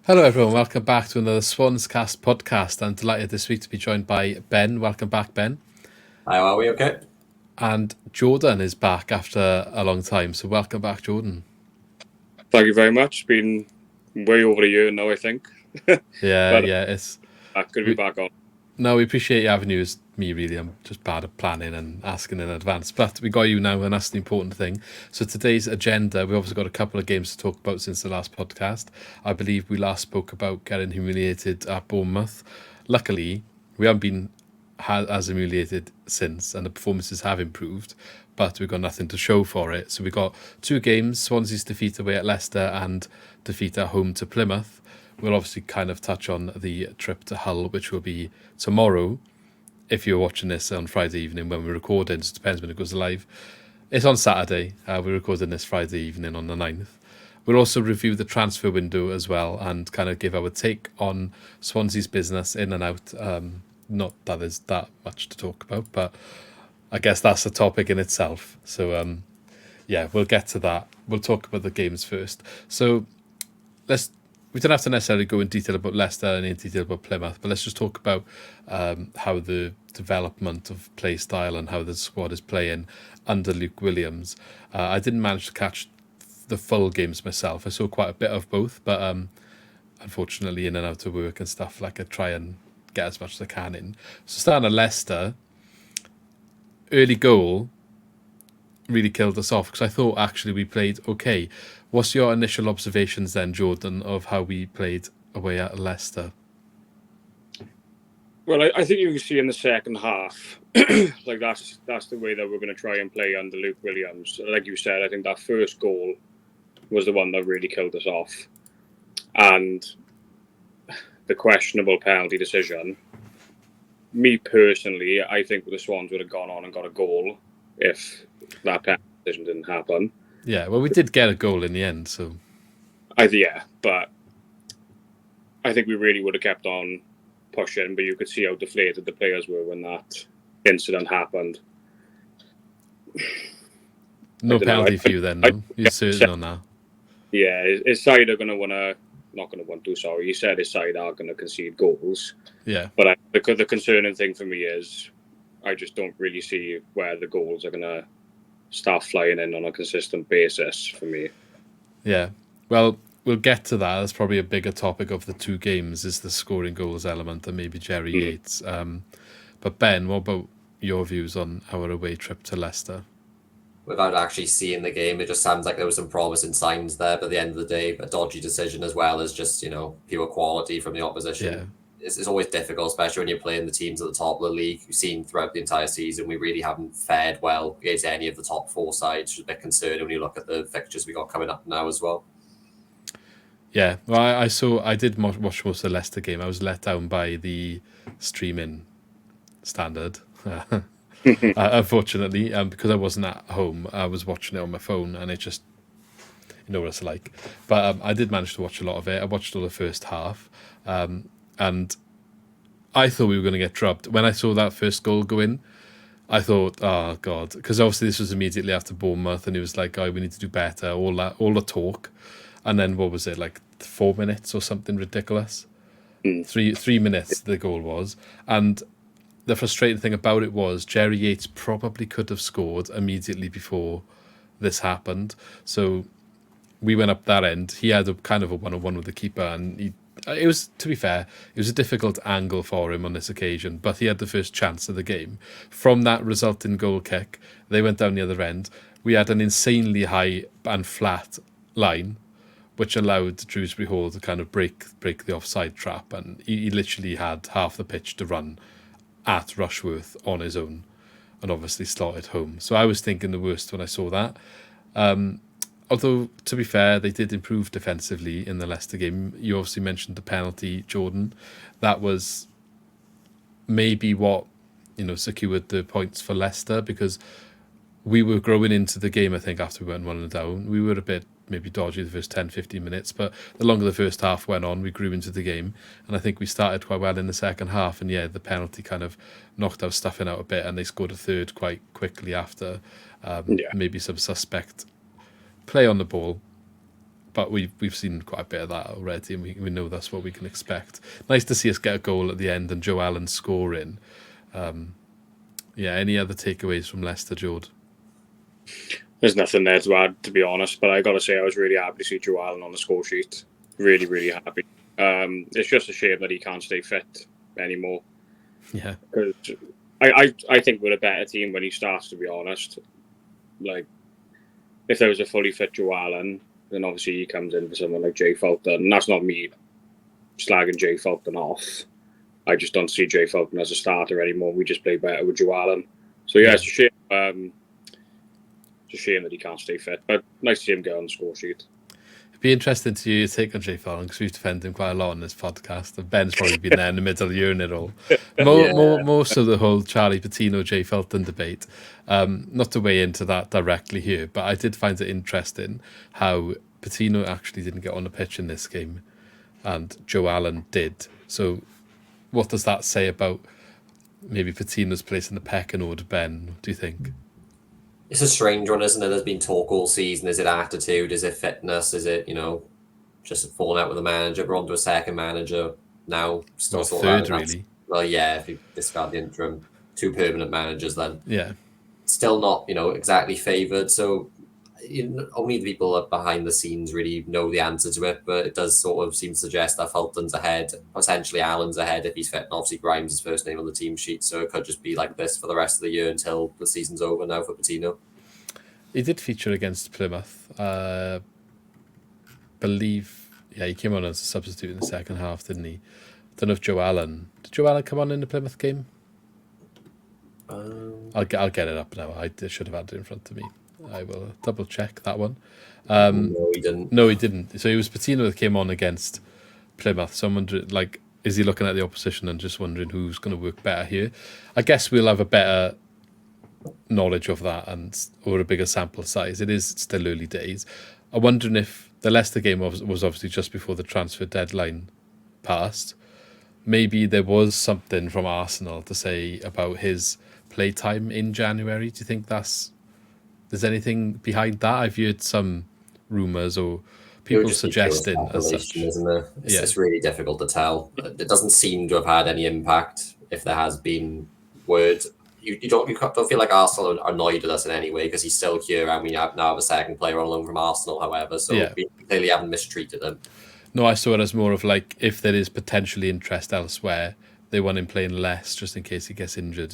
Hello everyone, welcome back to another SwansCast podcast. I'm delighted this week to be joined by Ben. Welcome back, Ben. How are we? Okay. And Jordan is back after a long time, so welcome back, Jordan. Thank you very much. It's been way over a year now, I think. It's good to be back on. No, we appreciate you having you as me, really. I'm just bad at planning and asking in advance. But we got you now, and that's the important thing. So today's agenda, we've obviously got a couple of games to talk about since the last podcast. I believe we last spoke about getting humiliated at Bournemouth. Luckily, we haven't been as humiliated since, and the performances have improved, but we've got nothing to show for it. So we got two games, Swansea's defeat away at Leicester and defeat at home to Plymouth. We'll obviously kind of touch on the trip to Hull, which will be tomorrow. If you're watching this on Friday evening when we're recording, it depends when it goes live. It's on Saturday. We're recording this Friday evening on the 9th. We'll also review the transfer window as well and kind of give our take on Swansea's business in and out. Not that there's that much to talk about, but I guess that's a topic in itself. So, we'll get to that. We'll talk about the games first. So, we don't have to necessarily go in detail about Leicester and in detail about Plymouth, but let's just talk about how the development of play style and how the squad is playing under Luke Williams. I didn't manage to catch the full games myself. I saw quite a bit of both, but unfortunately in and out of work and stuff, I try and get as much as I can in. So starting at Leicester, early goal really killed us off because I thought actually we played okay. What's your initial observations then, Jordan, of how we played away at Leicester? Well, I think you can see in the second half, that's the way that we're going to try and play under Luke Williams. Like you said, I think that first goal was the one that really killed us off. And the questionable penalty decision, me personally, I think the Swans would have gone on and got a goal if that penalty decision didn't happen. Yeah, well, we did get a goal in the end, so... but I think we really would have kept on pushing, but you could see how deflated the players were when that incident happened. No penalty for you then, no? You're certain on that? Yeah, his side are going to want to... Not going to want to, sorry. He said his side are going to concede goals. Yeah. But the concerning thing for me is I just don't really see where the goals are going to start flying in on a consistent basis for me. Yeah. Well, we'll get to that. That's probably a bigger topic of the two games is the scoring goals element and maybe Jerry Yates. But Ben, what about your views on our away trip to Leicester? Without actually seeing the game, it just sounds like there were some promising signs there, but at the end of the day, a dodgy decision as well as just, pure quality from the opposition. Yeah. It's always difficult, especially when you're playing the teams at the top of the league. You've seen throughout the entire season, we really haven't fared well against any of the top four sides. It's a bit concerning when you look at the fixtures we got coming up now as well. Yeah, well, I did watch most of the Leicester game. I was let down by the streaming standard. Unfortunately, because I wasn't at home, I was watching it on my phone, and it just, you know what it's like. But I did manage to watch a lot of it. I watched all the first half, and I thought we were going to get drubbed. When I saw that first goal go in, I thought, oh God, because obviously this was immediately after Bournemouth, and it was like, oh, we need to do better, all the talk. And then what was it, 4 minutes or something ridiculous? 3 minutes the goal was. And the frustrating thing about it was Jerry Yates probably could have scored immediately before this happened. So we went up that end. He had a kind of a one-on-one with the keeper, and it was, to be fair, it was a difficult angle for him on this occasion, but he had the first chance of the game. From that resulting goal kick, they went down the other end. We had an insanely high and flat line, which allowed Dewsbury Hall to kind of break the offside trap, and he literally had half the pitch to run at Rushworth on his own, and obviously slotted home. So I was thinking the worst when I saw that. Although, to be fair, they did improve defensively in the Leicester game. You obviously mentioned the penalty, Jordan. That was maybe what, secured the points for Leicester, because we were growing into the game, I think, after we went 1 down. We were a bit maybe dodgy the first 10-15 minutes, but the longer the first half went on, we grew into the game, and I think we started quite well in the second half, and the penalty kind of knocked our stuffing out a bit, and they scored a third quite quickly after maybe some suspect play on the ball. but we've seen quite a bit of that already, and we know that's what we can expect. Nice to see us get a goal at the end and Joe Allen scoring. Any other takeaways from Leicester, Jode? There's nothing there to add, to be honest, but I got to say I was really happy to see Joe Allen on the score sheet. Really, really happy. It's just a shame that he can't stay fit anymore. Yeah. Because I think we're a better team when he starts, to be honest. Like, if there was a fully fit Joe Allen, then obviously he comes in for someone like Jay Fulton. And that's not me slagging Jay Fulton off. I just don't see Jay Fulton as a starter anymore. We just play better with Joe Allen. So, yeah, it's a shame. It's a shame that he can't stay fit, but nice to see him get on the score sheet. It'd be interesting to hear your take on Jay Fallon, because we've defended him quite a lot on this podcast. And Ben's probably been there in the middle of the year and it all. More so the whole Charlie Patino, Jay Felton debate. Not to weigh into that directly here, but I did find it interesting how Patino actually didn't get on the pitch in this game and Joe Allen did. So what does that say about maybe Patino's place in the pecking order, Ben? Do you think? It's a strange one, isn't it? There's been talk all season. Is it attitude? Is it fitness? Is it, just falling out with the manager? We're on to a second manager now. Still third, really. Well, yeah, if you discard the interim, 2 permanent managers then. Yeah. Still not, exactly favoured. So only the people behind the scenes really know the answer to it, but it does sort of seem to suggest that Fulton's ahead, potentially Allen's ahead if he's fit, and obviously Grimes is first name on the team sheet, so it could just be like this for the rest of the year until the season's over now for Patino. He did feature against Plymouth. He came on as a substitute in the second half, didn't he? Don't know if Joe Allen... Did Joe Allen come on in the Plymouth game? I'll get it up now. I should have had it in front of me. I will double check that one. No, he didn't. No, he didn't. So it was Patino that came on against Plymouth. So I'm wondering, is he looking at the opposition and just wondering who's going to work better here? I guess we'll have a better knowledge of that or a bigger sample size. It is still early days. I'm wondering if the Leicester game was obviously just before the transfer deadline passed. Maybe there was something from Arsenal to say about his playtime in January. Do you think there's anything behind that? I've heard some rumours or people suggesting as such. Isn't there? It's really difficult to tell. It doesn't seem to have had any impact. If there has been word, you don't feel like Arsenal are annoyed with us in any way because he's still here, and we now have a second player on loan from Arsenal. However, so we clearly haven't mistreated him. No, I saw it as more of if there is potentially interest elsewhere, they want him playing less just in case he gets injured.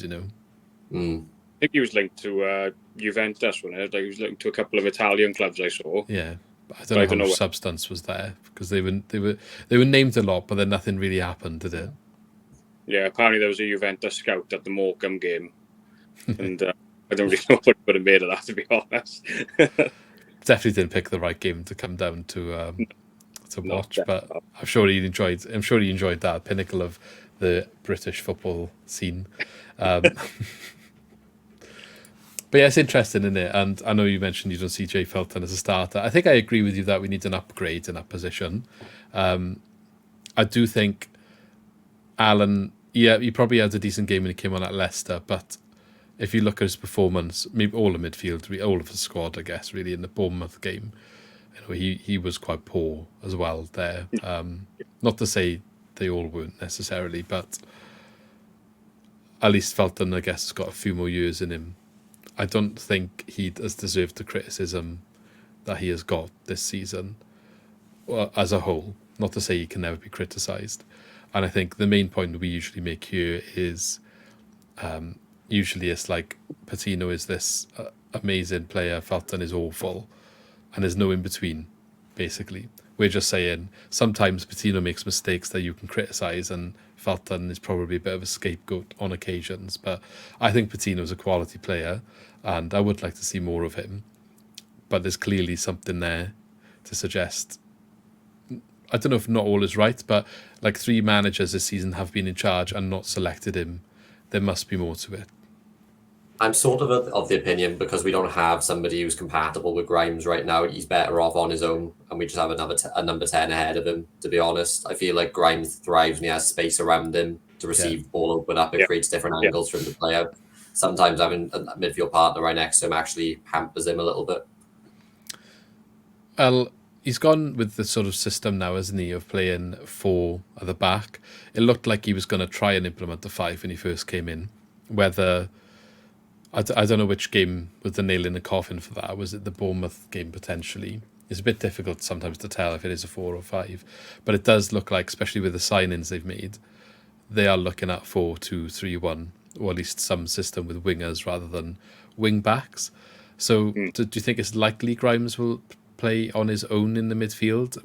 Mm. I think he was linked to Juventus, wasn't it? He was linked to a couple of Italian clubs I saw. Yeah, I don't know how much substance was there because they were named a lot, but then nothing really happened, did it? Yeah, apparently there was a Juventus scout at the Morecambe game, and I don't really know what he would have made of that, to be honest. Definitely didn't pick the right game to come down to watch, but I'm sure he enjoyed that pinnacle of the British football scene. But yeah, it's interesting, isn't it? And I know you mentioned you don't see Jay Felton as a starter. I think I agree with you that we need an upgrade in that position. I do think Allen, he probably had a decent game when he came on at Leicester, but if you look at his performance, maybe all of midfield, all of the squad, I guess, really, in the Bournemouth game, he was quite poor as well there. Not to say they all weren't necessarily, but at least Felton, I guess, has got a few more years in him. I don't think he has deserved the criticism that he has got this season as a whole. Not to say he can never be criticised. And I think the main point we usually make here is usually it's Patino is this amazing player, Felton is awful, and there's no in between, basically. We're just saying sometimes Patino makes mistakes that you can criticise, and Felton is probably a bit of a scapegoat on occasions. But I think Patino is a quality player, and I would like to see more of him. But there's clearly something there to suggest. I don't know if not all is right, but 3 managers this season have been in charge and not selected him. There must be more to it. I'm sort of the opinion, because we don't have somebody who's compatible with Grimes right now, he's better off on his own, and we just have a number 10 ahead of him, to be honest. I feel like Grimes thrives when he has space around him to receive the ball open up. It creates different angles for him to play out. Sometimes having a midfield partner right next to him actually hampers him a little bit. Well, he's gone with the sort of system now, isn't he, of playing 4 at the back. It looked like he was going to try and implement the 5 when he first came in. Whether I don't know which game was the nail in the coffin for that. Was it the Bournemouth game potentially? It's a bit difficult sometimes to tell if it is a 4 or 5, but it does look like, especially with the signings they've made, they are looking at 4-2-3-1, or at least some system with wingers rather than wing backs. So do you think it's likely Grimes will play on his own in the midfield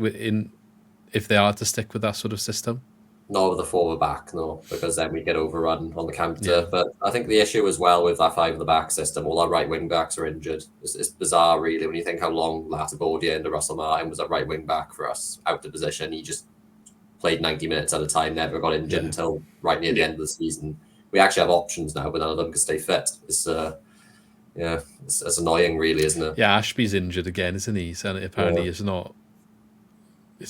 if they are to stick with that sort of system? Not with the forward back, no, because then we get overrun on the counter. Yeah. But I think the issue as well with that 5 at the back system, all our right wing backs are injured. It's bizarre, really, when you think how long Latibordia and Russell Martin was at right wing back for us, out of position. He just played 90 minutes at a time, never got injured until right near the end of the season. We actually have options now, but none of them can stay fit. It's annoying, really, isn't it? Yeah, Ashby's injured again, isn't he? So apparently it's not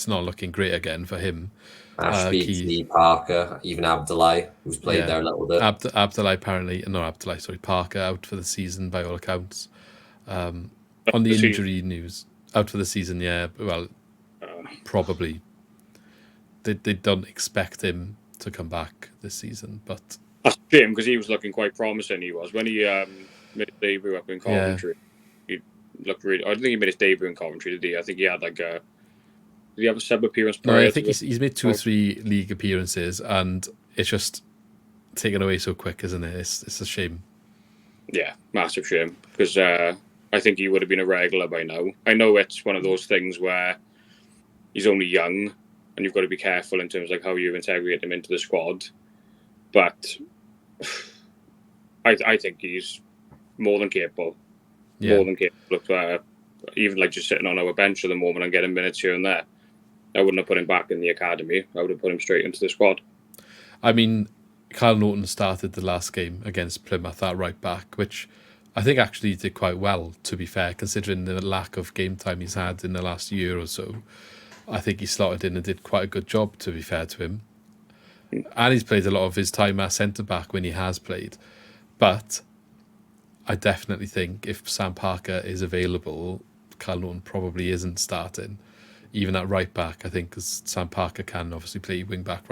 looking great again for him. Ashby, Key, Parker, even Abdullahi, who's played there a little bit. Parker out for the season by all accounts. On the injury news, out for the season, yeah. Well, probably. They don't expect him to come back this season, but that's a shame because he was looking quite promising. He was when he made his debut up in Coventry. Yeah. He looked really. I don't think he made his debut in Coventry, did he? I think he had did he have a sub appearance? No, I think he's made 2 or 3 league appearances, and it's just taken away so quick, isn't it? It's a shame. Yeah, massive shame because I think he would have been a regular by now. I know it's one of those things where he's only young, and you've got to be careful in terms of like how you integrate him into the squad. But I think he's more than capable. Yeah. More than capable. Even like just sitting on our bench at the moment and getting minutes here and there. I wouldn't have put him back in the academy. I would have put him straight into the squad. I mean, Kyle Norton started the last game against Plymouth at right back, which I think actually did quite well, to be fair, considering the lack of game time he's had in the last year or so. I think he slotted in and did quite a good job, to be fair to him. And he's played a lot of his time at centre-back when he has played. But I definitely think if Sam Parker is available, Kyle Norton probably isn't starting. Even at right back, I think, because Sam Parker can obviously play wing back,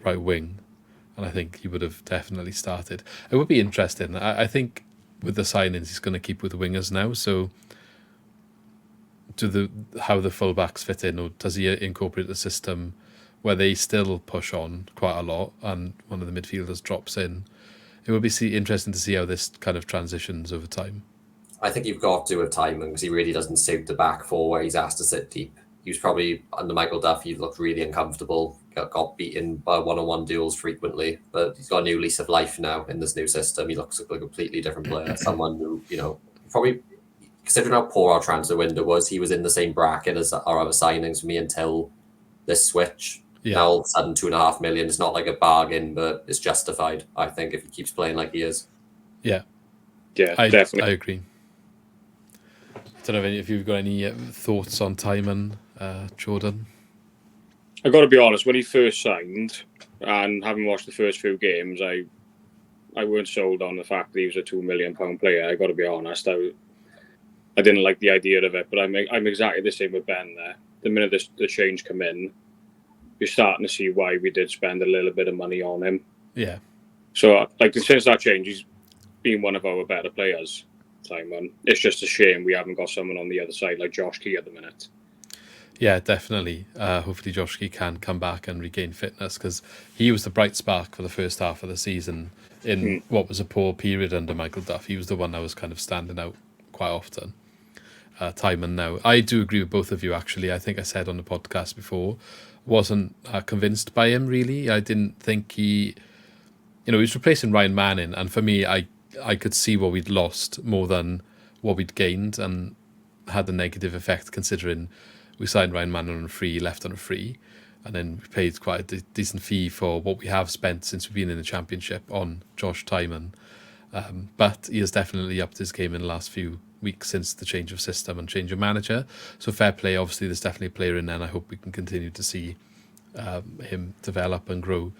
right wing. And I think he would have definitely started. It would be interesting. I think with the signings, he's going to keep with the wingers now. So how the fullbacks fit in, or does he incorporate the system where they still push on quite a lot and one of the midfielders drops in? It would be interesting to see how this kind of transitions over time. I think you've got to with timing because he really doesn't suit the back 4 where he's asked to sit deep. He was probably, under Michael Duff, he looked really uncomfortable, got beaten by one-on-one duels frequently, but he's got a new lease of life now in this new system. He looks like a completely different player. Someone who, probably, considering how poor our transfer window was, he was in the same bracket as our other signings for me until this switch. Yeah. Now all of a sudden 2.5 million is not like a bargain, but it's justified, I think, if he keeps playing like he is. Yeah. Yeah, definitely. I agree. I don't know if you've got any thoughts on Timon, Jordan. I got to be honest. When he first signed, and having watched the first few games, I weren't sold on the fact that he was a £2 million player. I got to be honest. I didn't like the idea of it, but I'm exactly the same with Ben there. The minute the change come in, you're starting to see why we did spend a little bit of money on him. Yeah. So, since that change, he's been one of our better players. Timon. It's just a shame we haven't got someone on the other side like Josh Key at the minute. Yeah, definitely. Hopefully Josh Key can come back and regain fitness because he was the bright spark for the first half of the season in what was a poor period under Michael Duff. He was the one that was kind of standing out quite often. Timon now. I do agree with both of you, actually. I think I said on the podcast before, wasn't convinced by him, really. I didn't think he was replacing Ryan Manning, and for me, I could see what we'd lost more than what we'd gained, and had a negative effect considering we signed Ryan Manning on a free, left on a free, and then we paid quite a decent fee for what we have spent since we've been in the Championship on Josh Timon. But he has definitely upped his game in the last few weeks since the change of system and change of manager. So fair play. Obviously, there's definitely a player in there, and I hope we can continue to see him develop and grow.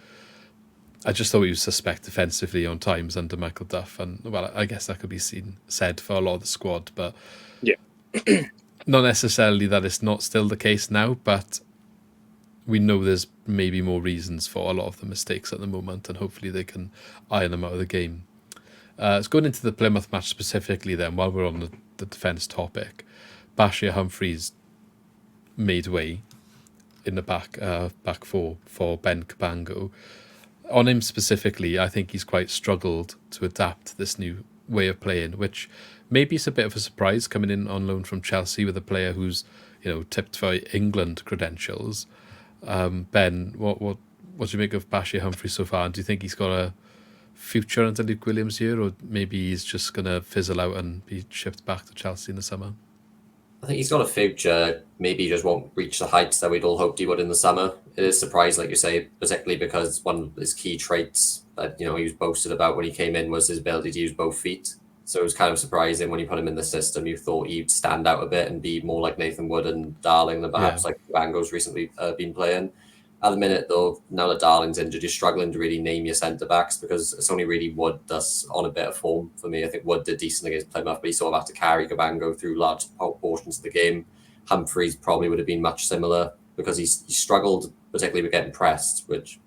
I just thought he was suspect defensively on times under Michael Duff, and well, I guess that could be said for a lot of the squad. But yeah, not necessarily that it's not still the case now, but we know there's maybe more reasons for a lot of the mistakes at the moment, and hopefully they can iron them out of the game. It's going into the Plymouth match specifically then, while we're on the defence topic. Bashir Humphreys made way in the back four for Ben Cabango. On him specifically, I think he's quite struggled to adapt to this new way of playing, which maybe is a bit of a surprise coming in on loan from Chelsea with a player who's, tipped for England credentials. Ben, what do you make of Bashir Humphreys so far? And do you think he's got a future under Luke Williams here, or maybe he's just going to fizzle out and be shipped back to Chelsea in the summer? I think he's got a future. Maybe he just won't reach the heights that we'd all hoped he would in the summer. It is a surprise, like you say, particularly because one of his key traits that he was boasted about when he came in was his ability to use both feet. So it was kind of surprising when you put him in the system. You thought he'd stand out a bit and be more like Nathan Wood and Darling than perhaps like Bango's recently been playing. At the minute, though, now that Darling's injured, you're struggling to really name your centre-backs because it's only really Wood that's on a bit of form for me. I think Wood did decent against Plymouth, but he sort of had to carry Cabango through large portions of the game. Humphreys probably would have been much similar because he struggled, particularly with getting pressed, which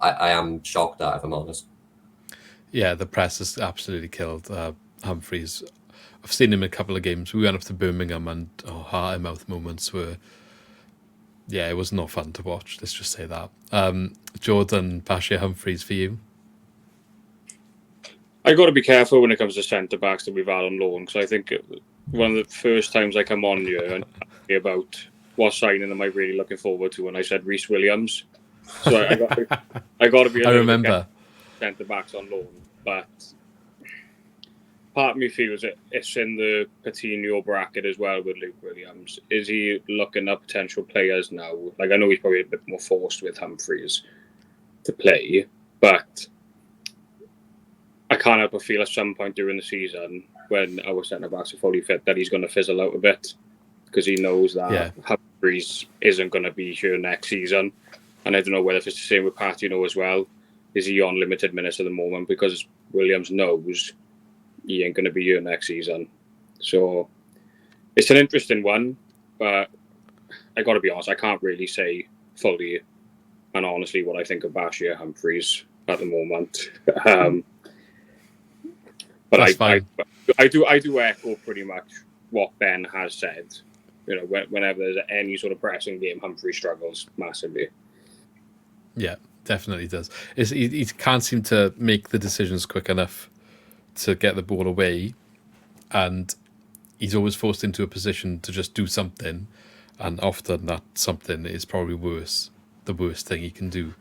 I am shocked at, if I'm honest. Yeah, the press has absolutely killed Humphreys. I've seen him in a couple of games. We went up to Birmingham and heart-and-mouth moments were... Yeah, it was not fun to watch. Let's just say that. Jordan, Bashir Humphreys for you? I got to be careful when it comes to centre backs that we've had on loan, because I think one of the first times I come on here and ask me about what signing am I really looking forward to, and I said Reece Williams. So I got to be. I remember centre backs on loan, but part of me feels it's in the Coutinho bracket as well with Luke Williams. Is he looking at potential players now? Like, I know he's probably a bit more forced with Humphreys to play, but I can't help but feel at some point during the season when our centre-backs are fully fit that he's going to fizzle out a bit because he knows that Humphreys isn't going to be here next season. And I don't know whether it's the same with Patino as well. Is he on limited minutes at the moment because Williams knows he ain't going to be here next season. So it's an interesting one, but I got to be honest, I can't really say fully and honestly what I think of Bashir Humphreys at the moment. But I do echo pretty much what Ben has said. Whenever there's any sort of pressing game, Humphreys struggles massively. Yeah, definitely does. He can't seem to make the decisions quick enough to get the ball away, and he's always forced into a position to just do something, and often that something is probably the worst thing he can do.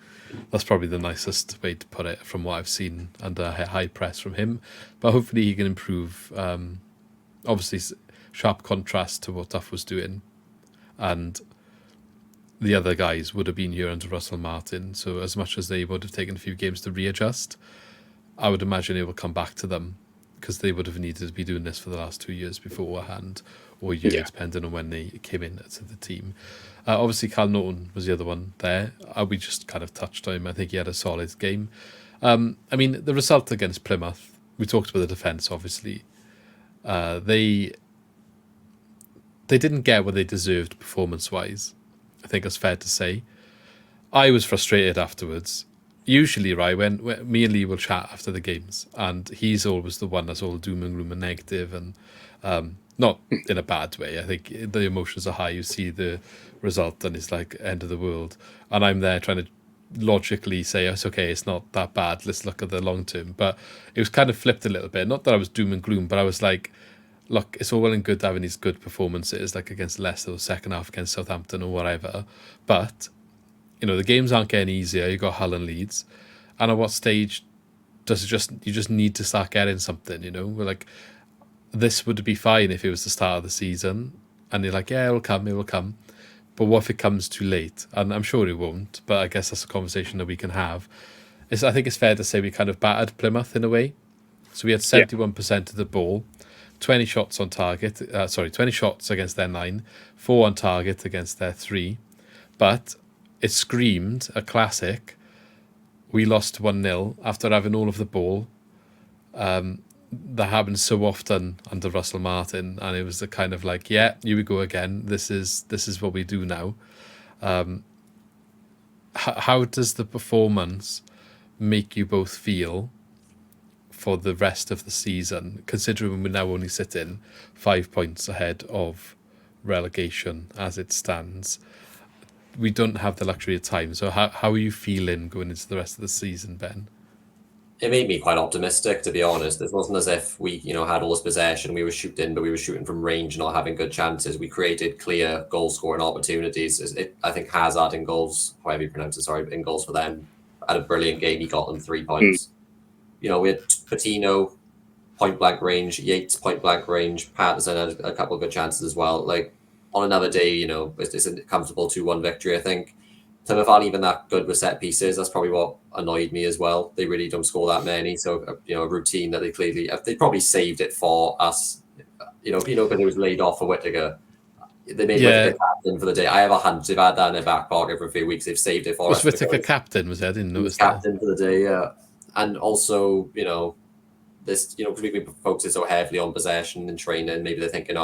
That's probably the nicest way to put it from what I've seen under high press from him, but hopefully he can improve. Obviously sharp contrast to what Duff was doing, and the other guys would have been here under Russell Martin, so as much as they would have taken a few games to readjust, I would imagine it will come back to them because they would have needed to be doing this for the last 2 years beforehand, or a year, depending on when they came into the team. Obviously, Cal Norton was the other one there. We just kind of touched on him. I think he had a solid game. The result against Plymouth, we talked about the defence, obviously. They didn't get what they deserved performance-wise. I think it's fair to say. I was frustrated afterwards. Usually, right, when me and Lee will chat after the games, and he's always the one that's all doom and gloom and negative, and not in a bad way. I think the emotions are high. You see the result, and it's like end of the world. And I'm there trying to logically say, it's okay, it's not that bad. Let's look at the long term. But it was kind of flipped a little bit. Not that I was doom and gloom, but I was like, look, it's all well and good having these good performances, like against Leicester, or second half against Southampton or whatever. But the games aren't getting easier. You got Hull and Leeds, and at what stage does you just need to start getting something? We're like, this would be fine if it was the start of the season, and you're like, yeah, it will come. But what if it comes too late? And I'm sure it won't. But I guess that's a conversation that we can have. I think it's fair to say we kind of battered Plymouth in a way. So we had 71% of the ball, 20 shots on target. 20 shots against their 9, 4 on target against their 3, but it screamed a classic. We lost 1-0 after having all of the ball. that happened so often under Russell Martin, and it was the kind of like, yeah, here we go again. This is what we do now. How does the performance make you both feel for the rest of the season, considering we're now only sitting 5 points ahead of relegation as it stands? We don't have the luxury of time. So how are you feeling going into the rest of the season, Ben? It made me quite optimistic, to be honest. It wasn't as if we, had all this possession, we were shooting, but we were shooting from range, not having good chances. We created clear goal-scoring opportunities. I think Hazard in goals, however you pronounce it, sorry, in goals for them, had a brilliant game. He got them 3 points. We had Patino, point-blank range, Yates, point-blank range, Patterson had a couple of good chances as well. Like, on another day, it's a comfortable 2-1 victory, I think. Plymouth aren't even that good with set pieces. That's probably what annoyed me as well. They really don't score that many. So, a routine that they probably saved it for us. Because it was laid off for Whittaker. They made Whittaker captain for the day. I have a hunch they've had that in their back pocket for a few weeks. They've saved it for us. Was Whittaker captain? Was I didn't notice captain for the day, yeah. And also, this, because we've been focusing so heavily on possession and training, maybe they're thinking,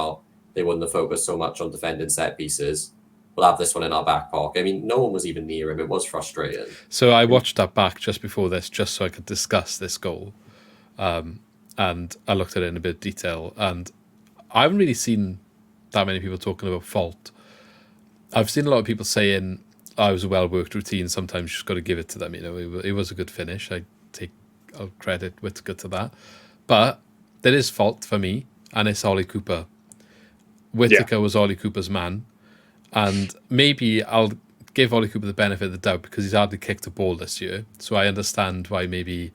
they wouldn't have focused so much on defending set pieces. We'll have this one in our back pocket. I mean, no one was even near him. It was frustrating. So I watched that back just before this, just so I could discuss this goal. And I looked at it in a bit of detail. And I haven't really seen that many people talking about fault. I've seen a lot of people saying, it was a well-worked routine. Sometimes you just got to give it to them. It was a good finish. I'll credit Whittaker to that. But there is fault for me, and it's Ollie Cooper. Whittaker was Ollie Cooper's man. And maybe I'll give Ollie Cooper the benefit of the doubt because he's hardly kicked a ball this year. So I understand why maybe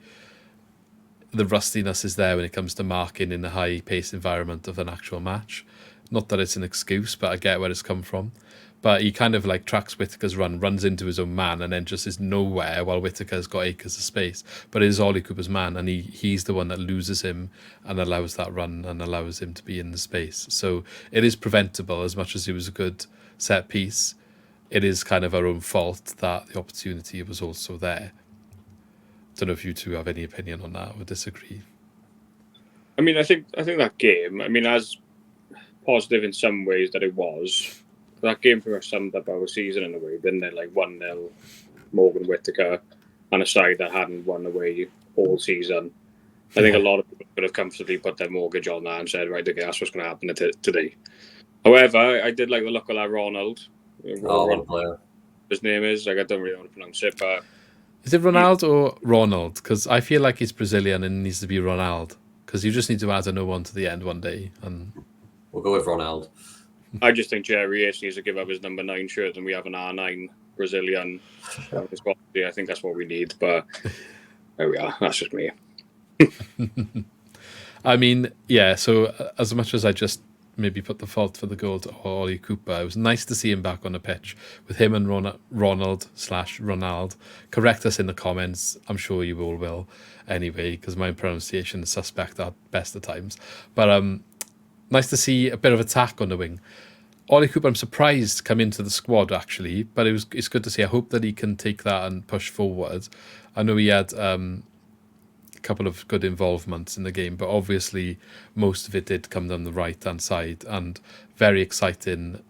the rustiness is there when it comes to marking in the high-paced environment of an actual match. Not that it's an excuse, but I get where it's come from. But he kind of like tracks Whittaker's run, runs into his own man, and then just is nowhere while Whittaker's got acres of space. But it is Ollie Cooper's man, and he's the one that loses him and allows that run and allows him to be in the space. So it is preventable as much as it was a good set piece. It is kind of our own fault that the opportunity was also there. Don't know if you two have any opinion on that or disagree. I mean, I think that game, as positive in some ways that it was, that game for us summed up our season in a way, didn't it? Like 1-0, Morgan Whittaker, and a side that hadn't won away all season. I think a lot of people could have comfortably put their mortgage on that and said, right, okay, that's what's going to happen today. However, I did like the look of that Ronald. Player. His name is, I don't really know how to pronounce it, but... Is it Ronald or Ronald? Because I feel like he's Brazilian and it needs to be Ronald. Because you just need to add an O1 to the end one day. And we'll go with Ronald. I just think Jerry Ace needs to give up his number 9 shirt and we have an R9 Brazilian. I think that's what we need, but there we are. That's just me. I mean, yeah, so as much as I just maybe put the fault for the goal to Ollie Cooper, it was nice to see him back on the pitch with him and Ronald. Correct us in the comments. I'm sure you all will anyway, because my pronunciation is suspect at best of times. But nice to see a bit of attack on the wing. Ollie Cooper, I'm surprised, come into the squad actually, but it's good to see. I hope that he can take that and push forward. I know he had couple of good involvements in the game, but obviously most of it did come down the right-hand side, and very exciting,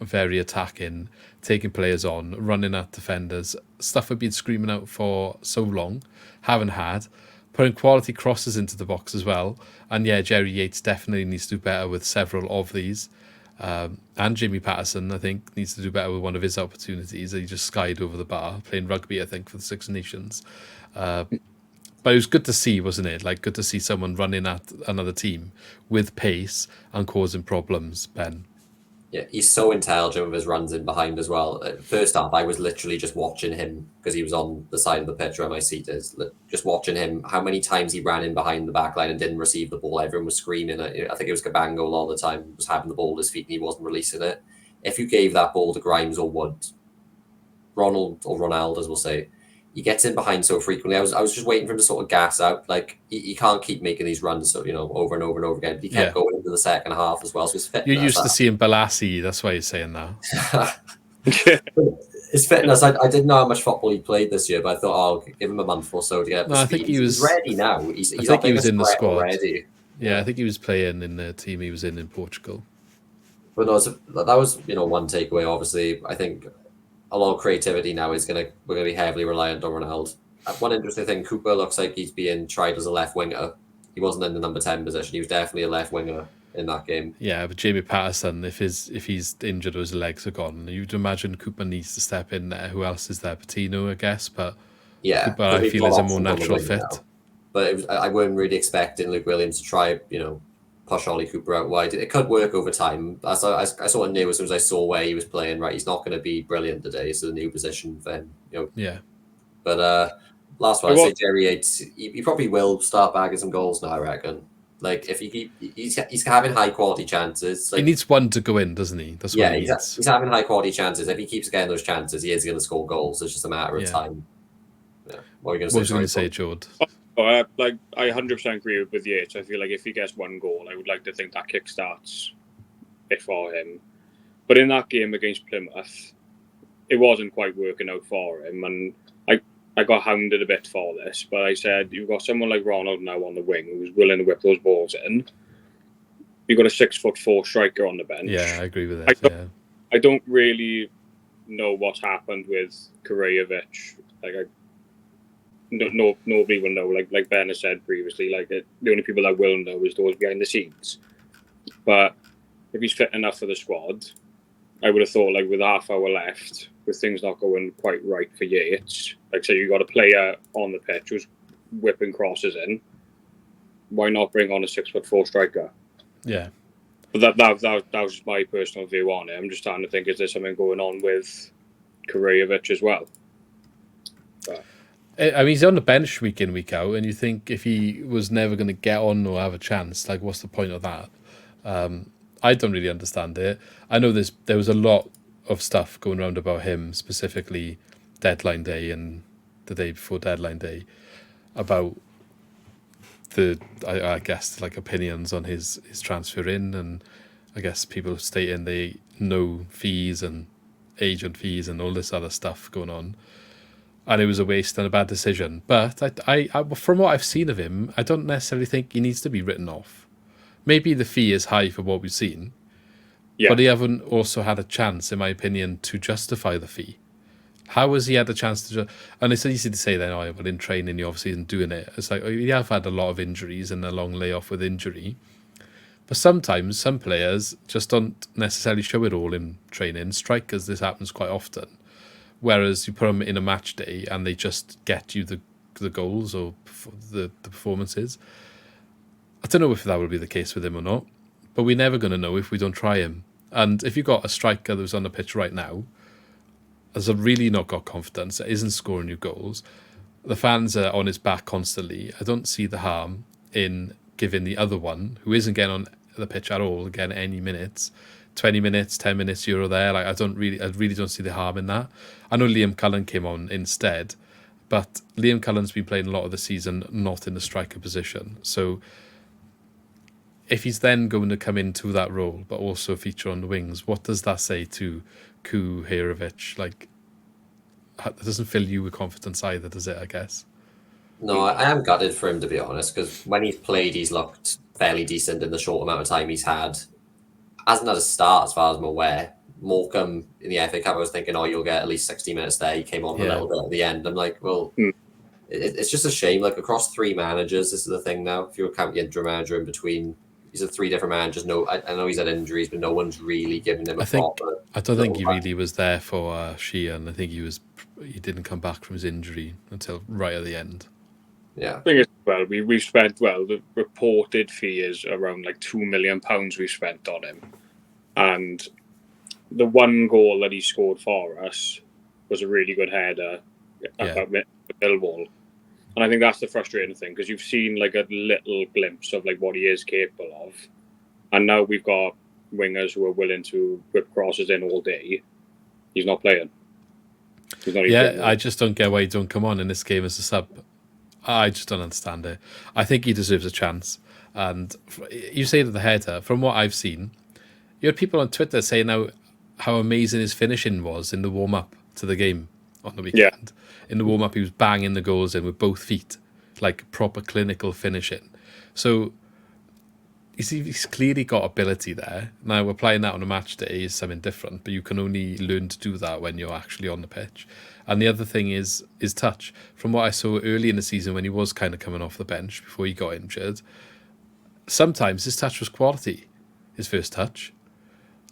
very attacking, taking players on, running at defenders, stuff we've been screaming out for so long, haven't had, putting quality crosses into the box as well. And yeah, Jerry Yates definitely needs to do better with several of these. And Jamie Patterson, I think, needs to do better with one of his opportunities. He just skied over the bar, playing rugby, I think, for the Six Nations. But it was good to see, wasn't it? Like, good to see someone running at another team with pace and causing problems, Ben. Yeah, he's so intelligent with his runs in behind as well. First half, I was literally just watching him because he was on the side of the pitch where my seat is. Just watching him, how many times he ran in behind the back line and didn't receive the ball. Everyone was screaming. I think it was Cabango a lot of the time, was having the ball at his feet and he wasn't releasing it. If you gave that ball to Grimes or Wood, Ronald or Ronald, as we'll say, he gets in behind so frequently. I was just waiting for him to sort of gas out. Like, he can't keep making these runs, so over and over and over again. But he kept going into the second half as well. So his fitness, you're used to seeing Balassi. That's why you're saying that. His fitness, I didn't know how much football he played this year, but I thought, I'll give him a month or so to get up to No, I speed. think he was He's ready now. He's I think he was in the squad already. Yeah, I think he was playing in the team he was in Portugal. But no, that was one takeaway. Obviously, I think a lot of creativity now we're gonna be heavily reliant on Ronald. One interesting thing, Cooper looks like he's being tried as a left winger. He wasn't in the number 10 position. He was definitely a left winger in that game. Yeah, but Jamie Patterson, if he's injured or his legs are gone, you'd imagine Cooper needs to step in there. Who else is there? Patino, I guess, but yeah, Cooper, I feel, is a more natural fit. Now. But I weren't really expecting Luke Williams to try, push Ollie Cooper out wide. It could work over time. I sort of knew as soon as I saw where he was playing. Right, he's not going to be brilliant today. It's a new position for him. Yeah. But last one, I'd say Jerry Yates. He probably will start bagging some goals now, I reckon. Like if he's having high quality chances. Like, he needs one to go in, doesn't he? That's what he needs. He's having high quality chances. If he keeps getting those chances, he is going to score goals. It's just a matter of time. Yeah. What are you going to say, Jord? I 100% agree with Yates. I feel like if he gets one goal, I would like to think that kickstarts it for him. But in that game against Plymouth, it wasn't quite working out for him, and I got hounded a bit for this. But I said, you've got someone like Ronald now on the wing who's willing to whip those balls in. You've got a 6'4" striker on the bench. Yeah, I agree with that. I don't really know what's happened with Karajevic. Nobody will know. Like Ben has said previously, the only people that will know is those behind the scenes. But if he's fit enough for the squad, I would have thought, with half hour left, with things not going quite right for Yates, say you got a player on the pitch who's whipping crosses in. Why not bring on a 6'4" striker? Yeah. But that was just my personal view on it. I'm just trying to think, is there something going on with Karajevic as well? I mean, he's on the bench week in, week out, and you think if he was never going to get on or have a chance, what's the point of that? I don't really understand it. I know there was a lot of stuff going around about him, specifically deadline day and the day before deadline day, about I guess opinions on his transfer in, and I guess people stating they know fees and agent fees and all this other stuff going on. And it was a waste and a bad decision. But I from what I've seen of him, I don't necessarily think he needs to be written off. Maybe the fee is high for what we've seen, but he haven't also had a chance, in my opinion, to justify the fee. How has he had a chance to? And it's easy to say then, well, in training, you obviously isn't doing it. It's you have had a lot of injuries and a long layoff with injury. But sometimes some players just don't necessarily show it all in training. Strikers, this happens quite often. Whereas you put them in a match day and they just get you the goals or the performances. I don't know if that will be the case with him or not, but we're never going to know if we don't try him. And if you've got a striker who's on the pitch right now, has really not got confidence, isn't scoring you goals, the fans are on his back constantly, I don't see the harm in giving the other one, who isn't getting on the pitch at all, getting any minutes, 20 minutes, 10 minutes here or there. I really don't see the harm in that. I know Liam Cullen came on instead, but Liam Cullen's been playing a lot of the season not in the striker position. So if he's then going to come into that role, but also feature on the wings, what does that say to Karajevic? It doesn't fill you with confidence either, does it, I guess? No, I am gutted for him, to be honest, because when he's played, he's looked fairly decent in the short amount of time he's had. Hasn't had a start as far as I'm aware. Morecambe in the FA Cup, I was thinking, you'll get at least 60 minutes there. He came on a little bit at the end. I'm like, it's just a shame. Across three managers, this is the thing now. If you count the interim manager in between, he's had three different managers. No, I know he's had injuries, but no one's really given him a proper. I don't think he really was there for Sheehan. I think he didn't come back from his injury until right at the end. Yeah. I think we've spent, the reported fee is around £2 million we've spent on him. And the one goal that he scored for us was a really good header at Millwall. And I think that's the frustrating thing, because you've seen a little glimpse of what he is capable of. And now we've got wingers who are willing to whip crosses in all day. He's not playing. I just don't get why he don't come on in this game as a sub. I just don't understand it. I think he deserves a chance. And you say that the header, from what I've seen, you had people on Twitter saying how amazing his finishing was in the warm-up. to the game on the weekend. In the warm-up, he was banging the goals in with both feet, like proper clinical finishing. So he's clearly got ability there. Now, applying that on a match day is something different, but you can only learn to do that when you're actually on the pitch. And the other thing is touch. From what I saw early in the season when he was kind of coming off the bench before he got injured, sometimes his touch was quality, his first touch.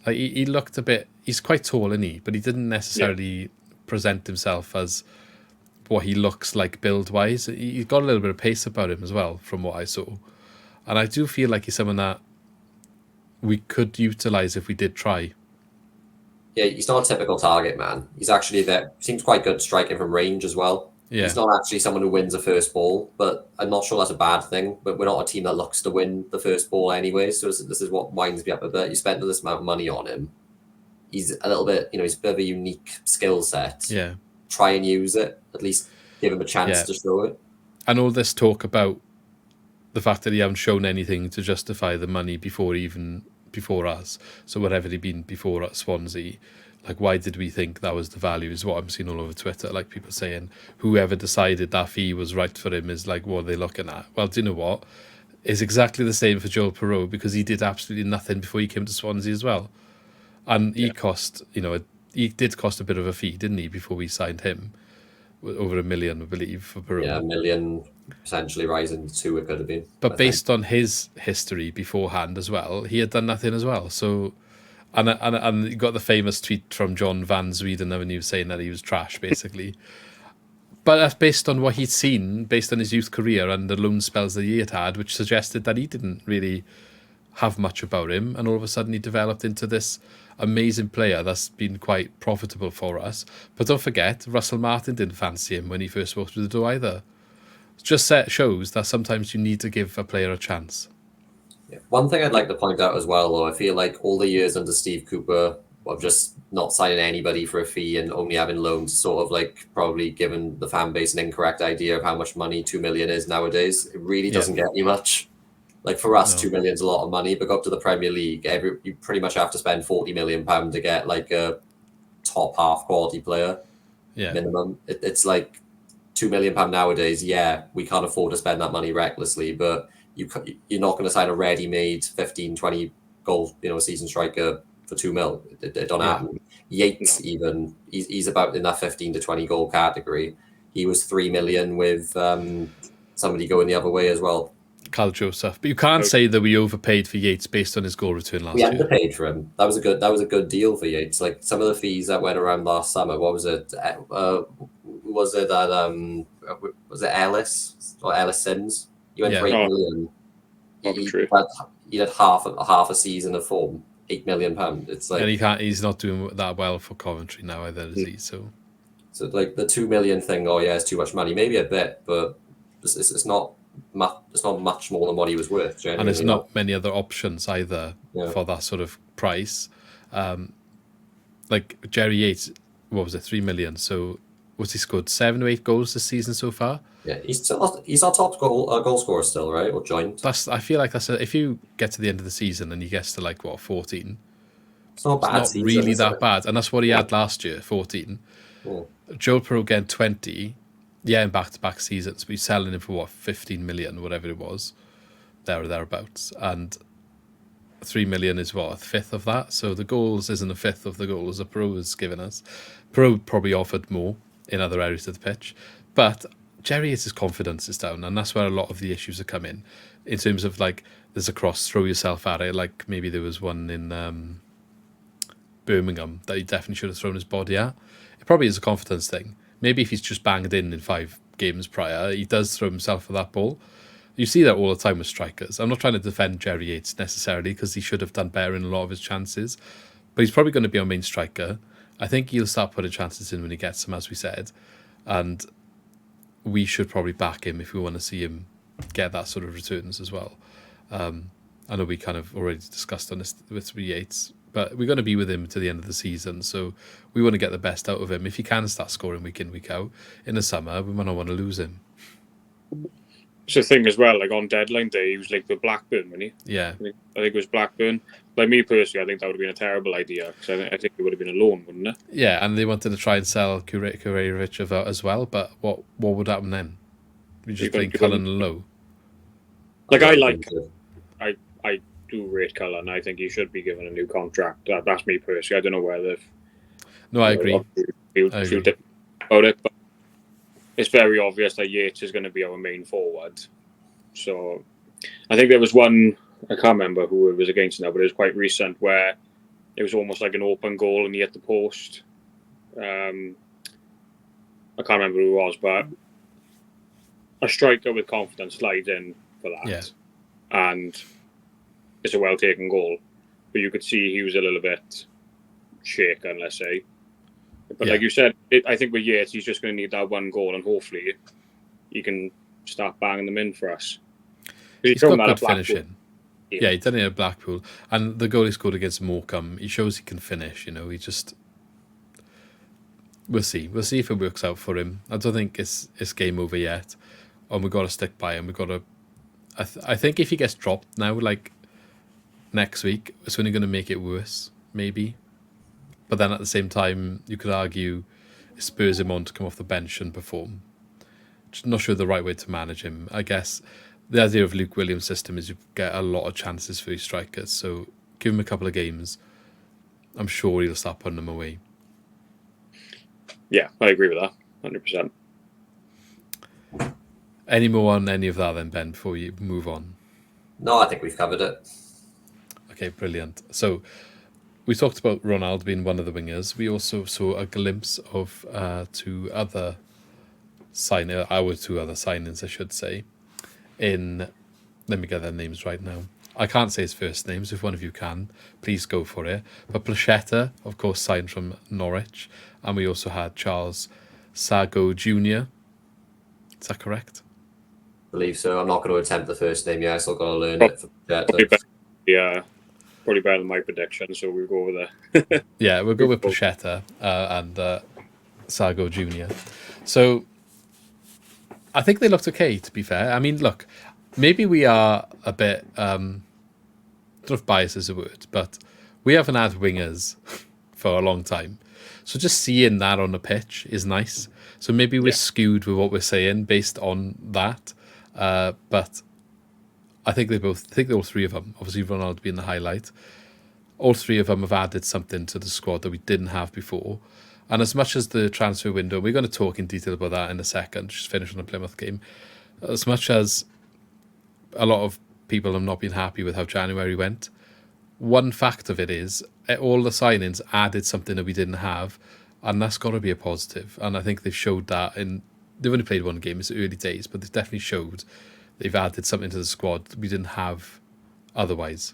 Like he looked a bit... He's quite tall, isn't he? But he didn't necessarily present himself as what he looks like build-wise. He's got a little bit of pace about him as well, from what I saw. And I do feel like he's someone that we could utilise if we did try. Yeah, he's not a typical target man. He's actually seems quite good striking from range as well. Yeah. He's not actually someone who wins a first ball, but I'm not sure that's a bad thing. But we're not a team that looks to win the first ball anyway. So this is what winds me up a bit. You spent this amount of money on him. He's a little bit, he's a bit of a unique skill set. Yeah. Try and use it. At least give him a chance to show it. And all this talk about the fact that he hasn't shown anything to justify the money before us. So whatever he'd been before at Swansea, like why did we think that was the value is what I'm seeing all over Twitter. Like people saying whoever decided that fee was right for him is like, what are they looking at? Well, do you know what? It's exactly the same for Joel Perreault because he did absolutely nothing before he came to Swansea as well. And he cost, he did cost a bit of a fee, didn't he, before we signed him? Over $1 million, I believe, for Perreault. Yeah, $1 million, potentially rising to 2 it could have been. But based on his history beforehand as well, he had done nothing as well. So, and you got the famous tweet from John Van Zweden Avenue saying that he was trash, basically. But that's based on what he'd seen, based on his youth career and the loan spells that he had, which suggested that he didn't really have much about him. And all of a sudden he developed into this amazing player that's been quite profitable for us. But don't forget, Russell Martin didn't fancy him when he first walked through the door either. It just shows that sometimes you need to give a player a chance. Yeah. One thing I'd like to point out as well, though, I feel like all the years under Steve Cooper of just not signing anybody for a fee and only having loans sort of like probably given the fan base an incorrect idea of how much money 2 million is nowadays. It really doesn't get you much. Like for us, 2 million is a lot of money, but go up to the Premier League, you pretty much have to spend £40 million to get like a top half quality player minimum. It's like £2 million nowadays. Yeah, we can't afford to spend that money recklessly, but you're not going to sign a ready-made 15, 20 goal, season striker for 2 mil. It don't happen. Yates even he's about in that 15 to 20 goal category. He was 3 million with somebody going the other way as well. Cal Joseph, but you can't say that we overpaid for Yates based on his goal return last year. We underpaid for him. That was a good deal for Yates. Like some of the fees that went around last summer. What was it? Was it that was it Ellis or Ellis Sims? You went for 8 million. He had half a season of form. £8 million. It's like, and he's not doing that well for Coventry now either, is he? So like the 2 million thing. Oh yeah, it's too much money. Maybe a bit, but it's not. It's not much more than what he was worth. And there's not many other options either for that sort of price. Like Jerry Yates, what was it, 3 million? So what's he scored? 7 or 8 goals this season so far? Yeah, he's our top goal scorer still, right? Or joint. I feel like if you get to the end of the season and he gets to 14, it's not bad. It's not really that bad, and that's what he had last year, 14. Yeah. Joel Perreault getting 20. Yeah, in back-to-back seasons, we're selling him for 15 million, whatever it was, there or thereabouts, and 3 million is a fifth of that. So the goals isn't a fifth of the goals that Perreault has given us. Perreault probably offered more in other areas of the pitch, but Jerry's confidence is down, and that's where a lot of the issues are coming. In terms of there's a cross, throw yourself at it. Like maybe there was one in Birmingham that he definitely should have thrown his body at. It probably is a confidence thing. Maybe if he's just banged in 5 games prior, he does throw himself for that ball. You see that all the time with strikers. I'm not trying to defend Jerry Yates necessarily because he should have done better in a lot of his chances, but he's probably going to be our main striker. I think he'll start putting chances in when he gets them, as we said, and we should probably back him if we want to see him get that sort of returns as well. I know we kind of already discussed on this with Yates, but we're going to be with him to the end of the season, so we want to get the best out of him. If he can start scoring week in, week out in the summer, we might not want to lose him. It's a thing as well, like on deadline day, he was linked with Blackburn, wasn't he? Yeah. I think it was Blackburn. Like me personally, I think that would have been a terrible idea because I think it would have been a loan, wouldn't it? Yeah, and they wanted to try and sell Kurejevic out as well, but what would happen then? We just bring Cullen low. Like I do rate Cullen. I think he should be given a new contract. That's me personally. I don't know whether. No, I agree. Feel different about it, but it's very obvious that Yates is going to be our main forward. So I think there was one, I can't remember who it was against now, but it was quite recent where it was almost like an open goal and he hit the post. I can't remember who it was, but a striker with confidence slides in for that. Yeah. And it's a well taken goal. But you could see he was a little bit shaken, let's say. But like you said, I think with Yates, he's just going to need that one goal, and hopefully he can start banging them in for us. He's got good finishing. Yeah, he done it at Blackpool. And the goal he scored against Morecambe, he shows he can finish, you know. He just... We'll see. We'll see if it works out for him. I don't think it's game over yet. And we've got to stick by him. We've got to... I think if he gets dropped now, like next week, it's only going to make it worse, maybe. But then at the same time, you could argue it spurs him on to come off the bench and perform. Just not sure the right way to manage him. I guess the idea of Luke Williams' system is you get a lot of chances for these strikers. So give him a couple of games. I'm sure he'll start putting them away. Yeah, I agree with that, 100%. Any more on any of that then, Ben, before you move on? No, I think we've covered it. Okay, brilliant. So we talked about Ronald being one of the wingers. We also saw a glimpse of our two other signings, I should say. Let me get their names right now. I can't say his first names. If one of you can, please go for it. But Płacheta, of course, signed from Norwich. And we also had Charles Sagoe Jr. Is that correct? I believe so. I'm not going to attempt the first name yet. I've still got to learn it. Probably better than my prediction, so we'll go over there. Yeah, we'll go with Płacheta and Sagoe Jr. So I think they looked okay, to be fair. I mean, look, maybe we are a bit, I don't know if bias is a word, but we haven't had wingers for a long time. So just seeing that on the pitch is nice. So maybe we're skewed with what we're saying based on that. But I think all three of them, obviously Ronald being the highlight, all three of them have added something to the squad that we didn't have before. And as much as the transfer window, we're going to talk in detail about that in a second, just finish on the Plymouth game. As much as a lot of people have not been happy with how January went, one fact of it is all the signings added something that we didn't have, and that's got to be a positive. And I think they've showed that they've only played one game, it's early days, but they've definitely showed they've added something to the squad that we didn't have otherwise.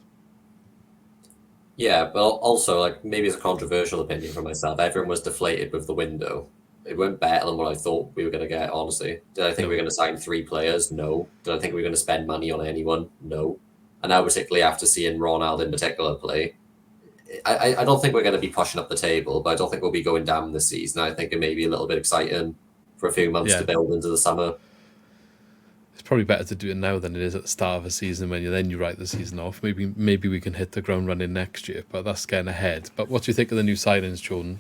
Yeah, well, also, like, maybe it's a controversial opinion from myself. Everyone was deflated with the window. It went better than what I thought we were going to get, honestly. Did I think we were going to sign 3 players? No. Did I think we were going to spend money on anyone? No. And now, particularly after seeing Ronald in particular play, I don't think we're going to be pushing up the table, but I don't think we'll be going down this season. I think it may be a little bit exciting for a few months to build into the summer. It's probably better to do it now than it is at the start of a season when you write the season off. Maybe we can hit the ground running next year, but that's getting ahead. But what do you think of the new signings, Jordan?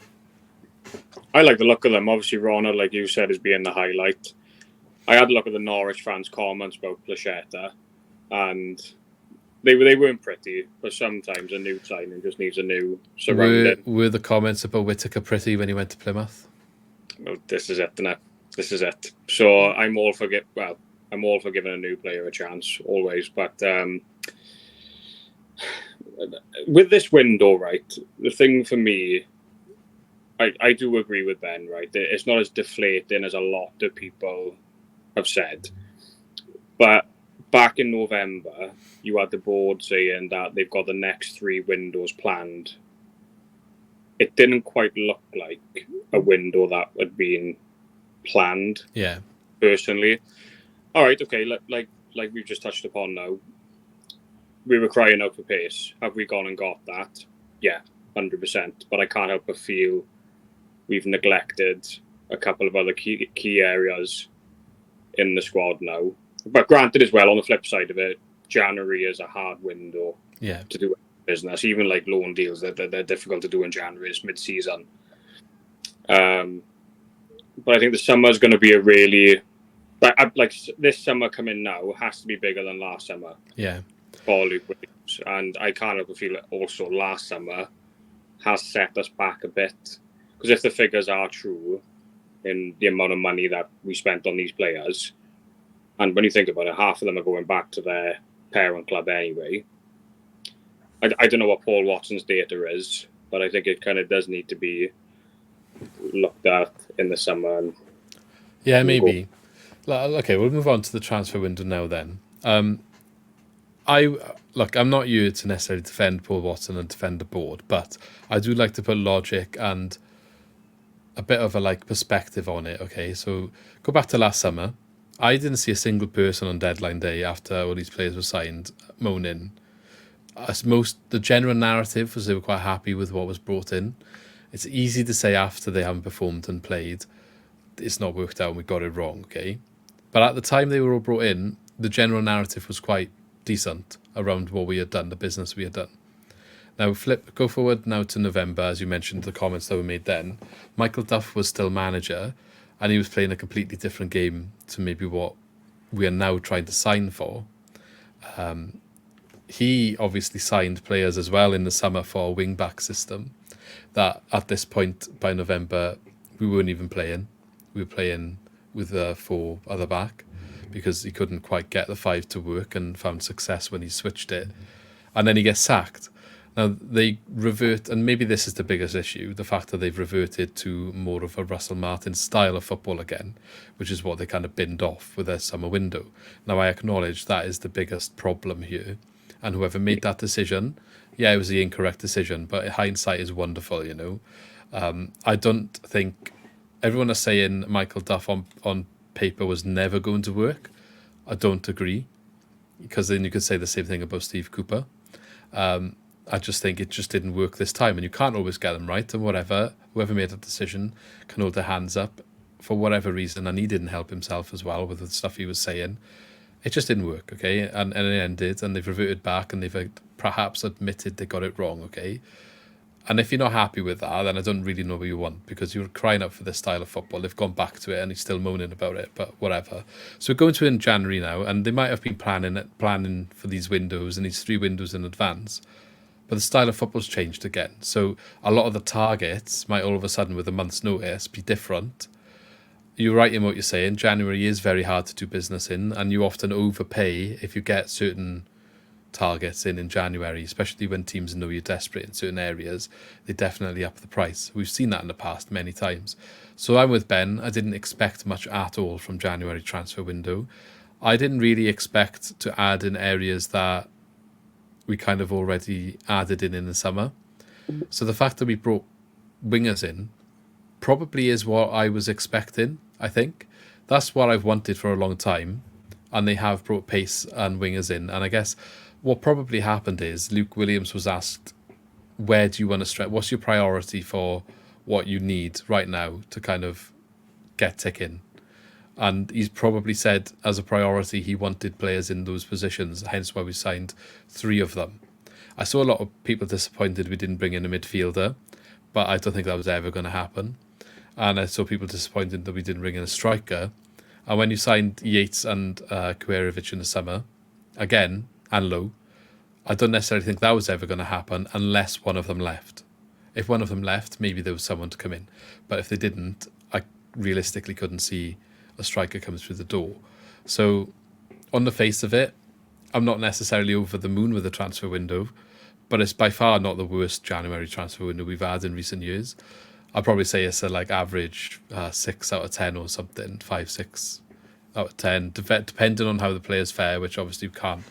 I like the look of them. Obviously, Ronald, like you said, is being the highlight. I had a look at the Norwich fans' comments about Płacheta, and they weren't pretty, but sometimes a new signing just needs a new surrounding. Were the comments about Whittaker pretty when he went to Plymouth? Well, this is it, isn't it? This is it. So I'm all for giving a new player a chance, always. But with this window, right, the thing for me, I do agree with Ben, right? It's not as deflating as a lot of people have said. But back in November, you had the board saying that they've got the next 3 windows planned. It didn't quite look like a window that had been planned. Yeah. Personally. All right, okay, like we've just touched upon now, we were crying out for pace. Have we gone and got that? Yeah, 100%. But I can't help but feel we've neglected a couple of other key areas in the squad now. But granted, as well, on the flip side of it, January is a hard window to do business. Even like loan deals, they're difficult to do in January. It's mid-season. But I think the summer is going to be a really, like this summer coming now has to be bigger than last summer. Yeah. For Luke Williams, and I can't help but feel that also last summer has set us back a bit, because if the figures are true in the amount of money that we spent on these players, and when you think about it, half of them are going back to their parent club anyway. I don't know what Paul Watson's data is, but I think it kind of does need to be looked at in the summer. And yeah, maybe. Okay, we'll move on to the transfer window now then. I'm not here to necessarily defend Paul Watson and defend the board, but I do like to put logic and a bit of a perspective on it. Okay, so go back to last summer. I didn't see a single person on deadline day after all these players were signed moaning. The general narrative was they were quite happy with what was brought in. It's easy to say after they haven't performed and played, it's not worked out and we got it wrong. Okay, but at the time they were all brought in, the general narrative was quite decent around what we had done, the business we had done. Now go forward now to November, as you mentioned, the comments that were made then. Michael Duff was still manager, and he was playing a completely different game to maybe what we are now trying to sign for. He obviously signed players as well in the summer for a wing-back system that at this point, by November, we weren't even playing. We were playing with 4 other back, because he couldn't quite get the 5 to work and found success when he switched it. And then he gets sacked. Now, they revert, and maybe this is the biggest issue, the fact that they've reverted to more of a Russell Martin style of football again, which is what they kind of binned off with their summer window. Now, I acknowledge that is the biggest problem here. And whoever made that decision, it was the incorrect decision, but hindsight is wonderful, you know. I don't think everyone is saying Michael Duff on paper was never going to work. I don't agree, because then you could say the same thing about Steve Cooper. I just think it just didn't work this time, and you can't always get them right, and whoever made that decision can hold their hands up for whatever reason, and he didn't help himself as well with the stuff he was saying. It just didn't work, okay, and it ended, and they've reverted back, and they've perhaps admitted they got it wrong, okay. And if you're not happy with that, then I don't really know what you want, because you're crying out for this style of football. They've gone back to it and he's still moaning about it, but whatever. So we're going to it in January now, and they might have been planning for these windows and these 3 windows in advance. But the style of football's changed again. So a lot of the targets might all of a sudden, with a month's notice, be different. You're right in what you're saying. January is very hard to do business in, and you often overpay if you get certain targets in January, especially when teams know you're desperate in certain areas. They definitely up the price. We've seen that in the past many times. So I'm with Ben. I didn't expect much at all from January transfer window. I didn't really expect to add in areas that we kind of already added in the summer. So the fact that we brought wingers in probably is what I was expecting, I think. That's what I've wanted for a long time. And they have brought pace and wingers in. And I guess what probably happened is Luke Williams was asked, where do you want to stretch? What's your priority for what you need right now to kind of get ticking? And he's probably said as a priority he wanted players in those positions, hence why we signed 3 of them. I saw a lot of people disappointed we didn't bring in a midfielder, but I don't think that was ever going to happen. And I saw people disappointed that we didn't bring in a striker. And when you signed Yates and Kuerovic in the summer, again, and Lowe, I don't necessarily think that was ever going to happen unless one of them left. If one of them left, maybe there was someone to come in. But if they didn't, I realistically couldn't see a striker comes through the door. So on the face of it, I'm not necessarily over the moon with the transfer window, but it's by far not the worst January transfer window we've had in recent years. I'd probably say it's a average 6 out of 10 or something, 5, 6 out of 10, depending on how the players fare, which obviously you can't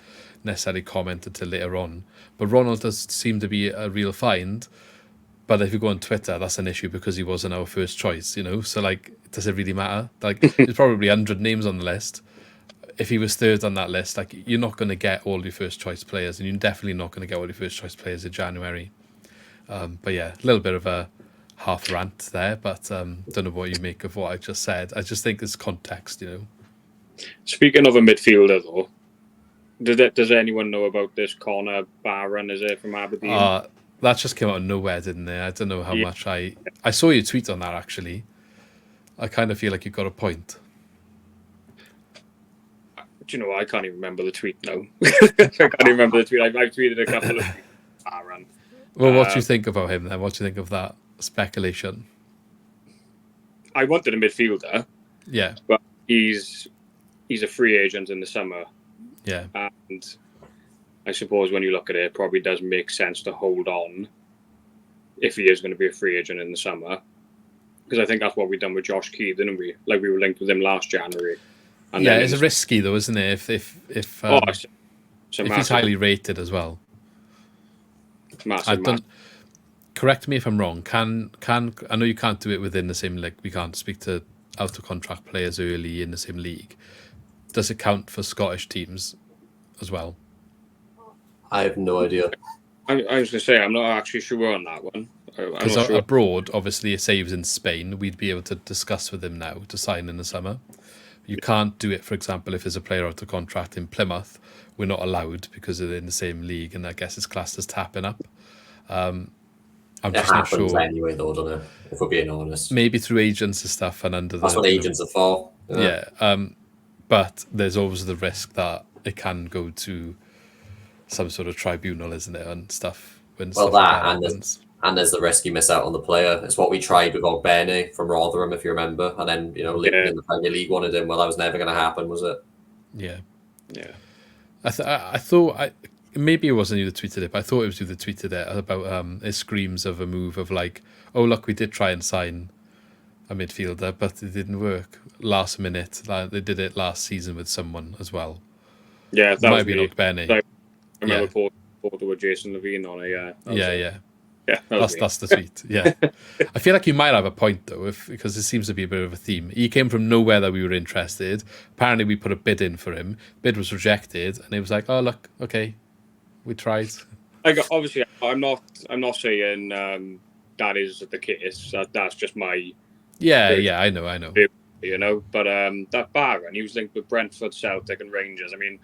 necessarily comment until later on. But Ronald does seem to be a real find. But if you go on Twitter, that's an issue because he wasn't our first choice, you know? So, does it really matter? There's probably 100 names on the list. If he was third on that list, you're not going to get all your first choice players, and you're definitely not going to get all your first choice players in January. But yeah, a little bit of a half rant there, but don't know what you make of what I just said. I just think there's context, you know? Speaking of a midfielder, though, does anyone know about this Connor Barron? Is it from Aberdeen? That just came out of nowhere, didn't it? I don't know how much I saw you tweet on that, actually. I kind of feel like you got a point. Do you know what? I can't even remember the tweet now. I can't even remember the tweet. I've tweeted a couple of tweets. Barron. Well, what do you think about him then? What do you think of that speculation? I wanted a midfielder. Yeah. But he's a free agent in the summer. Yeah. And I suppose when you look at it, it probably does make sense to hold on if he is going to be a free agent in the summer. Because I think that's what we've done with Josh Key, didn't we? Like, we were linked with him last January. And yeah, it's risky though, isn't it? If he's highly rated as well. Massive. Correct me if I'm wrong. Can I know you can't do it within the same league. We can't speak to out of contract players early in the same league. Does it count for Scottish teams as well? I have no idea. I was going to say I'm not actually sure on that one. Because abroad, obviously, say he was in Spain, we'd be able to discuss with him now to sign in the summer. You can't do it, for example, if there's a player out of contract in Plymouth. We're not allowed because they're in the same league, and I guess it's classed as tapping up. I'm just not sure. Anyway, though, don't it? If we're being honest, maybe through agents and stuff, and under that's what agents are for. Yeah. But there's always the risk that it can go to some sort of tribunal, isn't it, and stuff. And there's the risk you miss out on the player. It's what we tried with Ogbene from Rotherham, if you remember, and then Lincoln in the Premier League wanted him. Well, that was never going to happen, was it? Yeah. Yeah. I thought maybe it wasn't you that tweeted it, but I thought it was you that tweeted it about it screams of a move of like, oh look, we did try and sign a midfielder, but it didn't work last minute. Like, they did it last season with someone as well. Yeah, that might be Ogbene. I remember Porto with Jason Levine on it. Yeah. Yeah, that's the tweet. Yeah, I feel like you might have a point though, because it seems to be a bit of a theme. He came from nowhere that we were interested. Apparently, we put a bid in for him. Bid was rejected, and he was like, "Oh look, okay, we tried." Like, obviously, I'm not saying that is the case. That's just my. Yeah, I know. But that Barron, he was linked with Brentford, Celtic, and Rangers. I mean,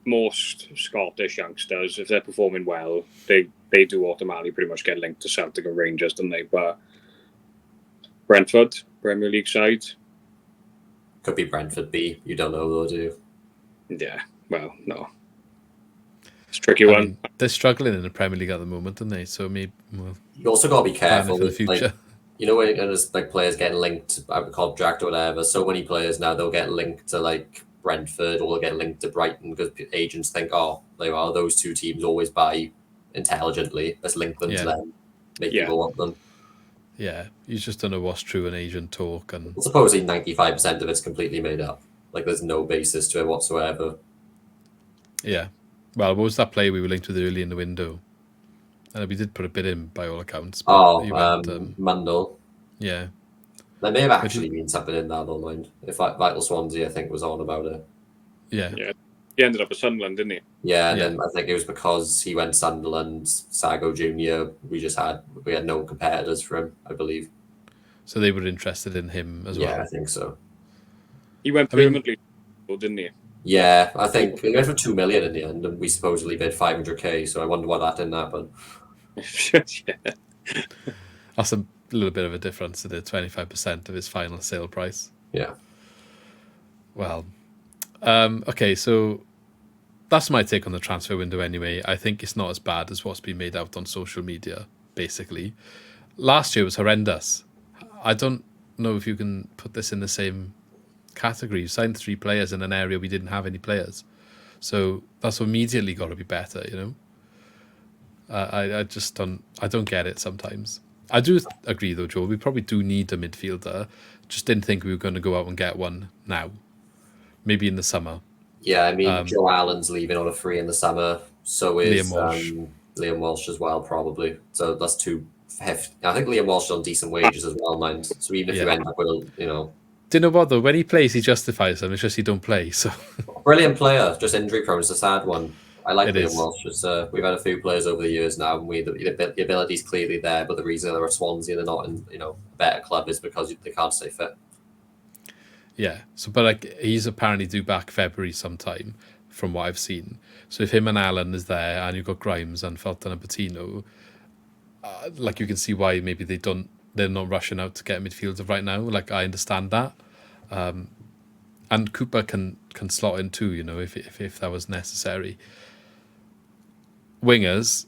most Scottish youngsters, if they're performing well, they do automatically pretty much get linked to Celtic and Rangers, don't they? But Brentford, Premier League side. Could be Brentford B. You don't know though, do you? Yeah, well, no. It's a tricky one. They're struggling in the Premier League at the moment, aren't they? So maybe you also got to be careful for the future. When there's like players getting linked to a contract or whatever. So many players now they'll get linked to like Brentford or they'll get linked to Brighton because agents think, those two teams always buy intelligently. Let's link them to them, make people want them. Yeah, you just don't know what's true in agent talk, and supposedly 95% of it's completely made up. Like there's no basis to it whatsoever. Yeah, well, what was that play we were linked with early in the window? And we did put a bid in by all accounts. Mundell. Yeah. There may have actually been something in that online. If Vital Swansea, I think, was on about it. Yeah. He ended up at Sunderland, didn't he? Yeah, and then I think it was because he went Sunderland, Sagoe Jr. We had no competitors for him, I believe. So they were interested in him as well. Yeah, I think so. He went permanently, didn't he? Yeah, I think he went for 2 million in the end, and we supposedly bid 500k. So I wonder why that didn't happen. Yeah. That's a little bit of a difference to the 25% of his final sale price. Yeah. Well, okay, so that's my take on the transfer window anyway. I think it's not as bad as what's been made out on social media, basically. Last year was horrendous. I don't know if you can put this in the same category. You signed 3 players in an area we didn't have any players. So that's immediately got to be better, you know? I just don't get it sometimes. I do agree though, Joe, we probably do need a midfielder. Just didn't think we were going to go out and get one now. Maybe in the summer. Yeah, I mean, Joe Allen's leaving on a free in the summer. So is Liam Walsh as well, probably. So that's 2 hefty. I think Liam Walsh is on decent wages as well, mind. So even if you end up with, Do you know what though? When he plays, he justifies them. It's just he don't play. So brilliant player, just injury prone. It's a sad one. I like Liam is. Walsh. We've had a few players over the years now, and the ability's clearly there. But the reason they're at Swansea and they're not in a better club is because they can't stay fit. Yeah. So, but like he's apparently due back February sometime, from what I've seen. So if him and Allen is there, and you've got Grimes and Felton and Patino, like you can see why maybe they're not rushing out to get a midfielder right now. Like I understand that, and Cooper can slot in too. You know, if that was necessary. Wingers,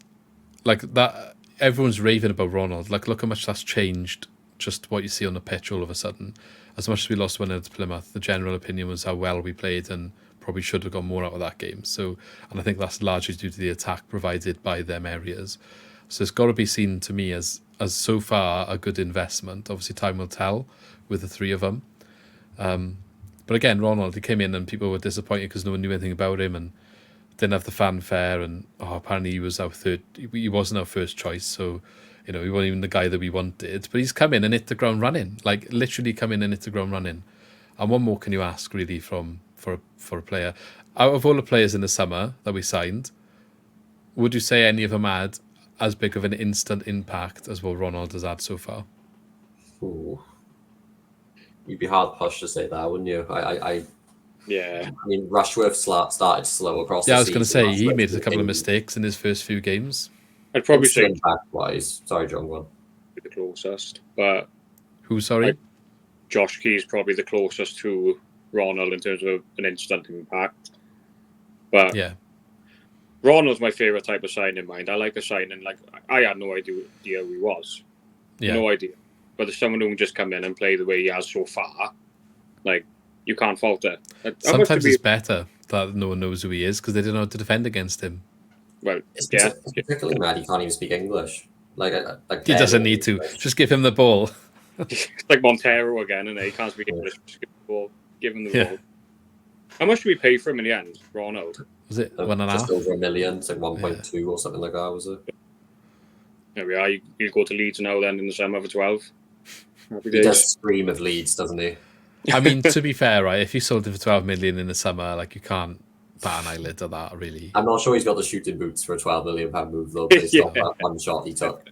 like that, everyone's raving about Ronald. Like look how much that's changed. Just what you see on the pitch all of a sudden. As much as we lost 1-0 to Plymouth, the general opinion was how well we played and probably should have got more out of that game. So, and I think that's largely due to the attack provided by them areas. So it's got to be seen to me as so far a good investment. Obviously, time will tell with the three of them. But again, Ronald, he came in and people were disappointed because no one knew anything about him and didn't have the fanfare. And apparently he was he wasn't our first choice. So, you know, he wasn't even the guy that we wanted. But he's come in and hit the ground running, like literally come in and hit the ground running. And what more can you ask really for a player? Out of all the players in the summer that we signed, would you say any of them had as big of an instant impact as what Ronald has had so far? Ooh. You'd be hard pushed to say that, wouldn't you? Yeah. I mean, Rushworth started slow across the Yeah, I was going to season. say, he Rushworth made a couple of mistakes in his first few games. I'd probably say impact-wise. Sorry, John, go on. the closest, but Who, sorry? Josh Key's probably the closest to Ronald in terms of an instant impact. But Yeah. Ronald's my favourite type of signing. Mind, I like a signing like I had no idea who he was. Yeah. No idea. But there's someone who can just come in and play the way he has so far. Like, you can't fault it. Sometimes it's better that no one knows who he is because they don't know how to defend against him. Well, It's yeah. particularly mad he can't even speak English. Like He doesn't need to. Just give him the ball. It's like Montero again, and he can't speak English. Just give him the ball. Give him the ball. How much did we pay for him in the end, Ronald? Was it 1.5? Just over $1 million, it's like 1.2 or something like that, was it? There we are. He'll go to Leeds now then in the summer for 12. Happy He days. does scream of Leeds, doesn't he? I mean, to be fair, right, if you sold him for 12 million in the summer, like you can't bat an eyelid at that, really. I'm not sure he's got the shooting boots for a £12 million move, though, based on that one shot he took.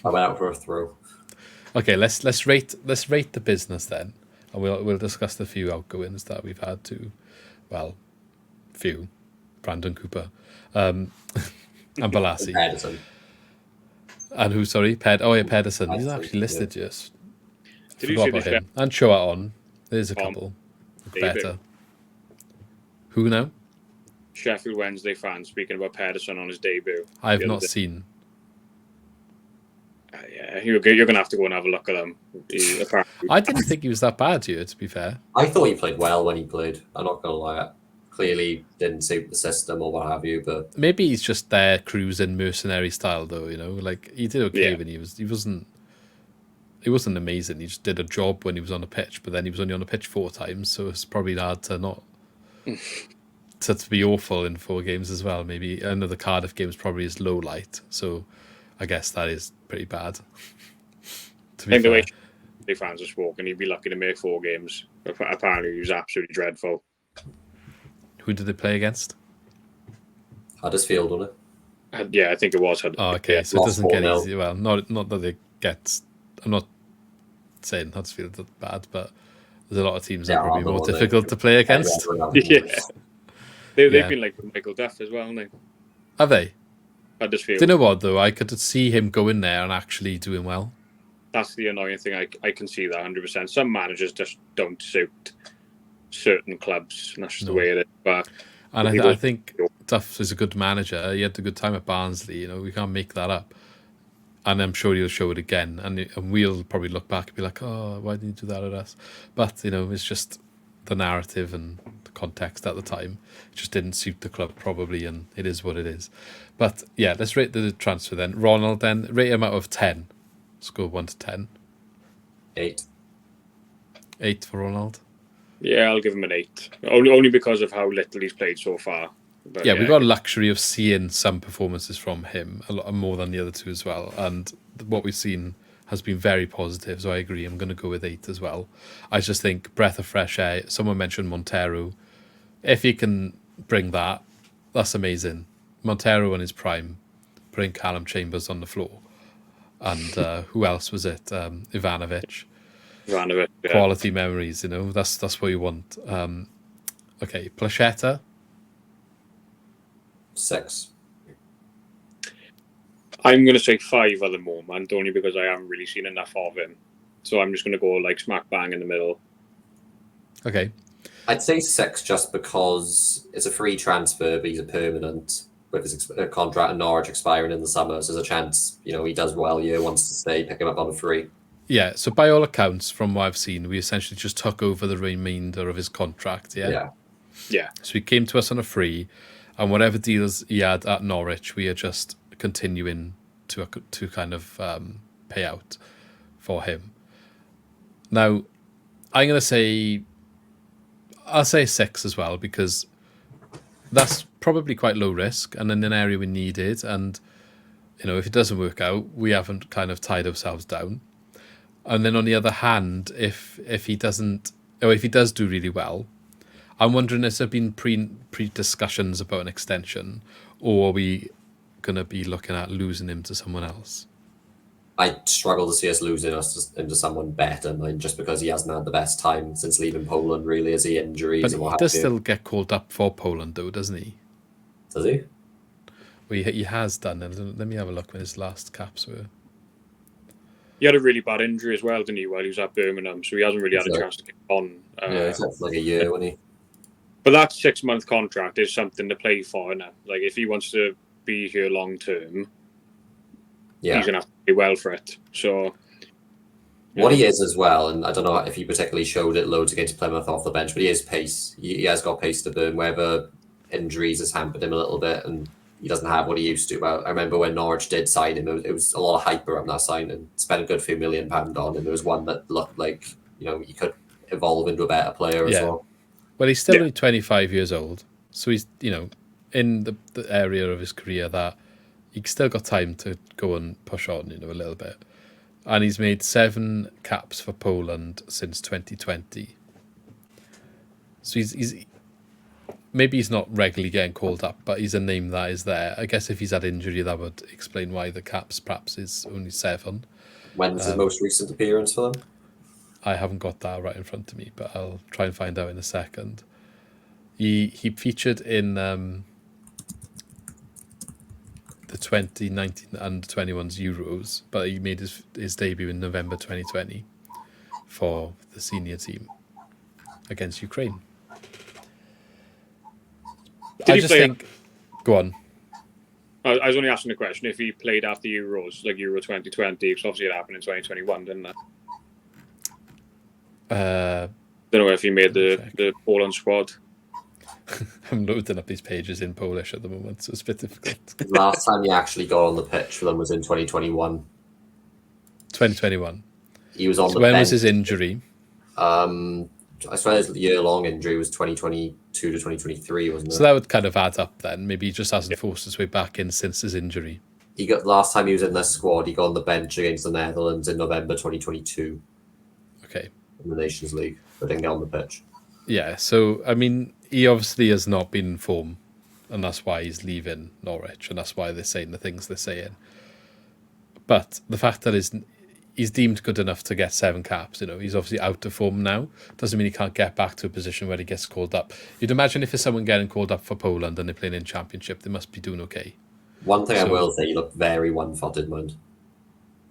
I went out for a throw. Okay, let's rate the business then, and we'll discuss the few outgoings that we've had to, well, few, Brandon Cooper, and Balassi, Pedersen. and who? Sorry, Pedersen. He's Pedersen, actually listed. Just Did you forgot see about the him. And Show It On. There's a couple David. better. Who now? Sheffield Wednesday fan speaking about Pedersen on his debut. I have the other not day. seen. Yeah, you're going to have to go and have a look at them. I didn't think he was that bad here, to be fair. I thought he played well when he played. I'm not going to lie. Clearly didn't suit the system or what have you, but Maybe he's just there cruising mercenary style, though. You know, like he did okay when he wasn't amazing. He just did a job when he was on the pitch, but then he was only on the pitch 4 times, so it's probably hard to not to be awful in 4 games as well. Maybe another Cardiff game is probably his low light, so I guess that is pretty bad. To be I think the fair. way the fans are spoken, he'd be lucky to make 4 games. Apparently, he was absolutely dreadful. Who did they play against? Huddersfield, wasn't it? Yeah, I think it was. Oh, okay, Yeah, so it doesn't get 4-0. easy. Well, not that it gets. I'm not saying Huddersfield is bad, but there's a lot of teams that are probably more difficult to play against. Yeah. They've Yeah. been like Michael Duff as well, haven't they? Have they? Huddersfield. Do you know what though? I could see him going there and actually doing well. That's the annoying thing. I can see that 100%. Some managers just don't suit certain clubs, and that's just the way it is. But And he I was- think Duff is a good manager. He had a good time at Barnsley. You know, we can't make that up. And I'm sure he'll show it again. And we'll probably look back and be like, oh, why didn't you do that at us? But, you know, it's just the narrative and the context at the time. It just didn't suit the club probably, and it is what it is. But, yeah, let's rate the transfer then. Ronald then, rate him out of 10. Score 1 to 10. 8. 8 for Ronald. yeah, I'll give him an 8. Only because of how little he's played so far. But Yeah, we got a luxury of seeing some performances from him, a lot more than the other two as well. And what we've seen has been very positive, so I agree. I'm going to go with 8 as well. I just think breath of fresh air. Someone mentioned Montero. If he can bring that, that's amazing. Montero in his prime, putting Callum Chambers on the floor. And who else was it? Ivanovic. Ran of it. Yeah. Quality memories, that's what you want. Okay, Płacheta. 6. I'm going to say 5 at the moment, only because I haven't really seen enough of him. So I'm just going to go like smack bang in the middle. Okay. I'd say 6 just because it's a free transfer, but he's a permanent with his contract and Norwich expiring in the summer. So there's a chance, he does well here, wants to stay, pick him up on a free. Yeah, so by all accounts, from what I've seen, we essentially just took over the remainder of his contract, yeah? Yeah. So he came to us on a free, and whatever deals he had at Norwich, we are just continuing to kind of pay out for him. Now, I'm going to say... I'll say 6 as well, because that's probably quite low risk and in an area we need it. And, if it doesn't work out, we haven't kind of tied ourselves down. And then on the other hand, if he does do really well, I'm wondering, has there been pre-discussions about an extension, or are we going to be looking at losing him to someone else? I struggle to see us losing him to someone better, just because he hasn't had the best time since leaving Poland, really, as he injuries But and what he have does you. still get called up for Poland, though, doesn't he? Does he? Well, he has done. Let me have a look when his last caps were. He had a really bad injury as well, didn't he, while he was at Birmingham, so he hasn't really had a chance to get on. He's had like a year, wasn't he? But that 6-month contract is something to play for now. Like, if he wants to be here long term, he's going to have to play well for it. So, what he is as well, and I don't know if he particularly showed it loads against Plymouth off the bench, but he is pace. He has got pace to burn, whether injuries has hampered him a little bit and he doesn't have what he used to. But I remember when Norwich did sign him, it was a lot of hype around that signing. Spent a good few £1 million on him. There was one that looked like, he could evolve into a better player as well. Well, he's still only 25 years old, so he's, in the area of his career that he's still got time to go and push on, a little bit. And he's made 7 caps for Poland since 2020. So he's maybe he's not regularly getting called up, but he's a name that is there. I guess if he's had injury, that would explain why the caps perhaps is only 7. When's his most recent appearance for them? I haven't got that right in front of me, but I'll try and find out in a second. He featured in the 2019 under-21s Euros, but he made his debut in November 2020 for the senior team against Ukraine. Go on. I was only asking the question if he played after Euros, like Euro 2020, because obviously it happened in 2021, didn't it? Don't know if he made the Poland squad. I'm loading up these pages in Polish at the moment, so it's a bit difficult. Last time he actually got on the pitch for them was in 2021. 2021. He was on the when bench. Was his injury? I suppose the year-long injury was 2022 to 2023, wasn't it? So that would kind of add up then. Maybe he just hasn't forced his way back in since his injury. Last time he was in this squad, he got on the bench against the Netherlands in November 2022. Okay. In the Nations League, but didn't get on the pitch. Yeah, so, I mean, he obviously has not been in form, and that's why he's leaving Norwich, and that's why they're saying the things they're saying. But the fact that he's deemed good enough to get 7 caps, he's obviously out of form now, doesn't mean he can't get back to a position where he gets called up. You'd imagine if there's someone getting called up for Poland and they're playing in Championship, they must be doing okay. One thing I will say, he looked very one-footed, man.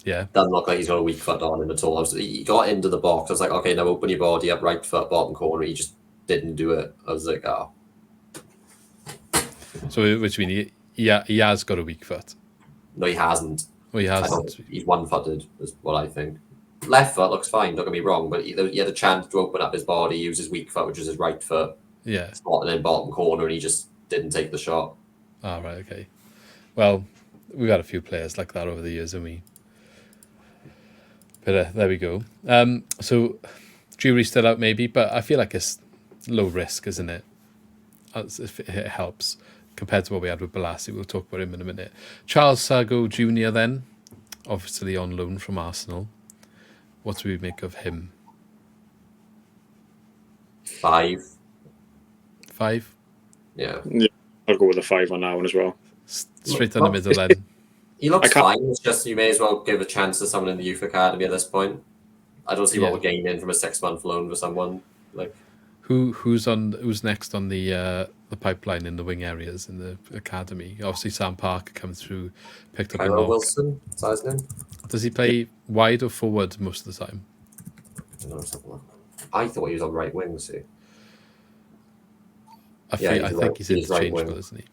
Yeah. Doesn't look like he's got a weak foot on him at all. He got into the box. I was like, okay, now open your body up, right foot, bottom corner. He just didn't do it. I was like, oh. So, which means he has got a weak foot? No, he hasn't. Well, he hasn't. He's one-footed, is what I think. Left foot looks fine, don't get me wrong, but he had a chance to open up his body, use his weak foot, which is his right foot. Yeah. Spotting in bottom corner, and he just didn't take the shot. Ah, right, okay. Well, we've had a few players like that over the years, haven't we? But there we go. So, jury's still out maybe, but I feel like it's low risk, isn't it? If it helps compared to what we had with Balassi. We'll talk about him in a minute. Charles Sagoe Jr. then, obviously on loan from Arsenal. What do we make of him? 5. 5? Yeah. I'll go with a 5 on that one as well. Straight down the middle then. He looks fine. It's just you may as well give a chance to someone in the youth academy at this point. I don't see what we're gaining from a 6-month loan for someone. Like, who's next on the pipeline in the wing areas in the academy? Obviously, Sam Parker comes through, picked up a knock. Wilson, is that his name? Does he play wide or forward most of the time? I thought he was on right wing. See, I think he's interchangeable, right, isn't he?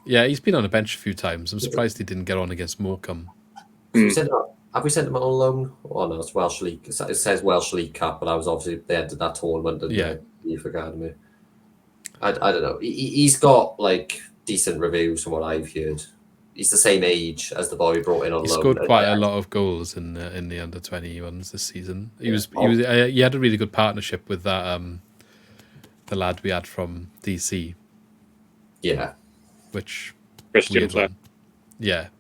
Yeah, he's been on a bench a few times. I'm surprised he didn't get on against Morecambe. Have we sent him on loan? Oh no, it's Welsh League. It says Welsh League Cup, but I was obviously they entered that tournament at the Youth Academy. I don't know. He's got like decent reviews from what I've heard. He's the same age as the boy we brought in on loan. He scored quite a lot of goals in the under 21s this season. He had a really good partnership with that the lad we had from DC. Yeah. Which Christian.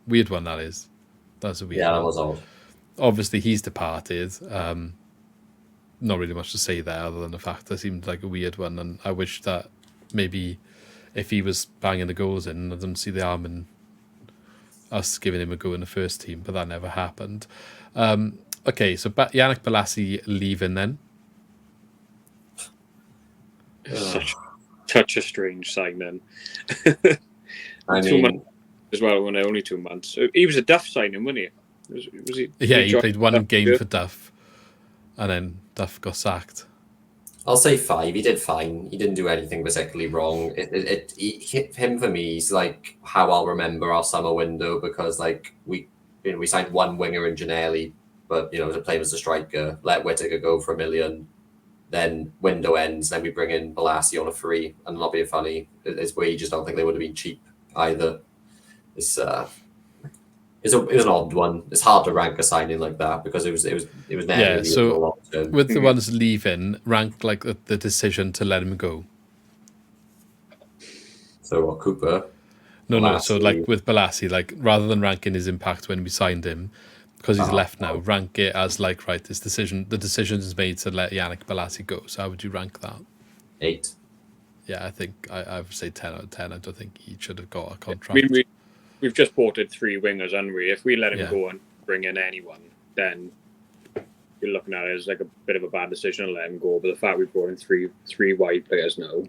Weird one that is. That's a weird one. That was odd. Obviously he's departed. Not really much to say there other than the fact that seemed like a weird one, and I wish that maybe if he was banging the goals in, I didn't see the arm in us giving him a go in the first team, but that never happened. Okay, so Yannick Bolasie leaving then. Such a strange signing. I 2 months as well, when only 2 months. He was a Duff signing, wasn't he? Was he? Yeah, he played one game for Duff, and then Duff got sacked. I'll say 5. He did fine. He didn't do anything particularly wrong. Him for me, he's like how I'll remember our summer window, because like we signed one winger in Janelli, but to play him as a striker, let Whittaker go for $1 million, then window ends, then we bring in Bolasie on a free, and not being funny, his wages don't think they would have been cheap either. It was an odd one. It's hard to rank a signing like that because it was never so long term. With the ones leaving, rank like the decision to let him go. So what, Cooper? No. So like with Bolasie, like rather than ranking his impact when we signed him, because he's left now, rank it as like the decision is made to let Yannick Bolasie go. So how would you rank that? 8. Yeah, I think I would say 10 out of 10. I don't think he should have got a contract. We've just ported 3 wingers, haven't we? If we let him go and bring in anyone, then you're looking at it as like a bit of a bad decision to let him go. But the fact we've brought in three wide players now,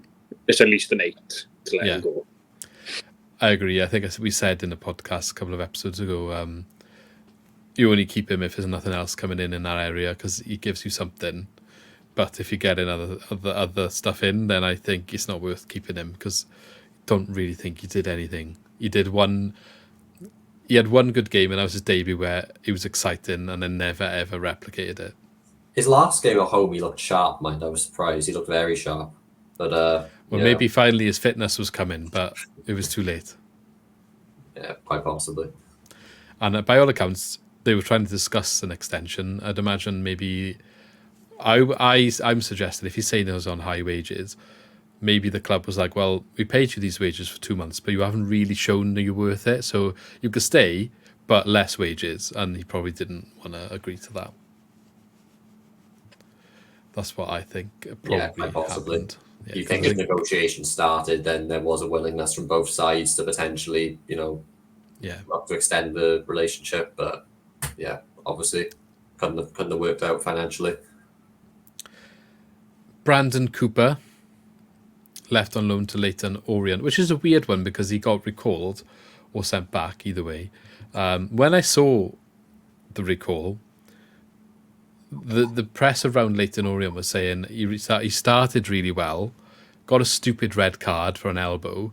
it's at least an 8 to let him go. I agree. I think as we said in the podcast a couple of episodes ago, you only keep him if there's nothing else coming in that area, because he gives you something. But if you get other stuff in, then I think it's not worth keeping him, because I don't really think he did anything. He had one good game, and that was his debut, where he was exciting, and then never ever replicated it. His last game at home, he looked sharp, mind. I was surprised. He looked very sharp. But maybe finally his fitness was coming, but it was too late. Yeah, quite possibly. And by all accounts, they were trying to discuss an extension. I'd imagine maybe I'm suggesting if he's saying he was on high wages, maybe the club was like, well, we paid you these wages for 2 months, but you haven't really shown that you're worth it, so you could stay, but less wages. And he probably didn't want to agree to that. That's what I think probably happened. Yeah, you think if negotiations started, then there was a willingness from both sides to potentially, look to extend the relationship, but obviously couldn't have worked out financially. Brandon Cooper left on loan to Leyton Orient, which is a weird one because he got recalled or sent back, either way. When I saw the recall, the press around Leyton Orient was saying he started really well, got a stupid red card for an elbow,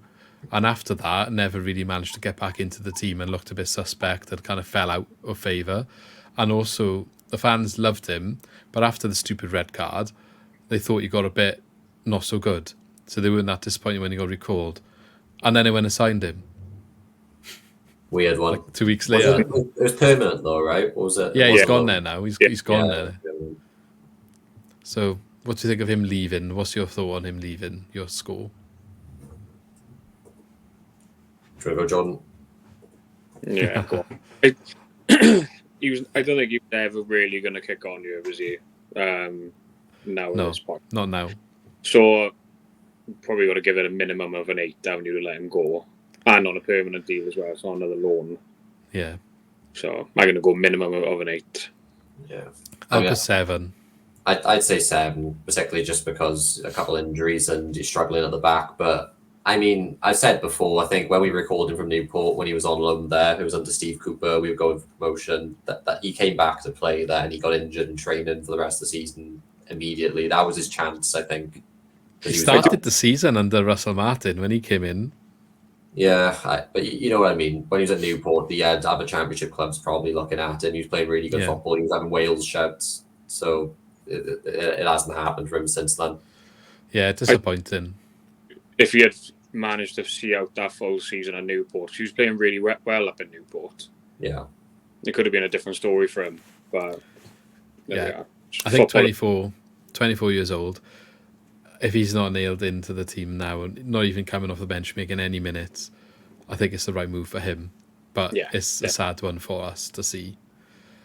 and after that never really managed to get back into the team and looked a bit suspect and kind of fell out of favour. And also the fans loved him, but after the stupid red card, they thought he got a bit not so good. So they weren't that disappointed when he got recalled. And then they went and signed him. Weird one. Like 2 weeks later. It was permanent though, right? What was it? Yeah, he's gone there now. He's gone there. So what do you think of him leaving? What's your thought on him leaving, your score? Do you want to go, Jordan? Yeah, go on. I don't think he was ever really going to kick on here, was he? Now at this point. Not now. So probably got to give it a minimum of an 8, haven't you, to let him go. And on a permanent deal as well, so on another loan. Yeah. So I'm going to go minimum of an 8. Yeah. I'll go 7. I'd say 7, particularly just because a couple injuries and he's struggling at the back. But I mean, I've said before, I think when we recorded him from Newport, when he was on loan there, it was under Steve Cooper, we were going for promotion, that he came back to play there and he got injured in training for the rest of the season immediately. That was his chance, I think. He started the season under Russell Martin when he came in. Yeah, but you know what I mean. When he was at Newport, the other championship clubs probably looking at him. He was playing really good football. He was having Wales shouts. So it hasn't happened for him since then. Yeah, disappointing. If he had managed to see out that full season at Newport, he was playing really well up in Newport. Yeah. It could have been a different story for him. But yeah, I think 24 years old. If he's not nailed into the team now, and not even coming off the bench, making any minutes, I think it's the right move for him. But it's a sad one for us to see.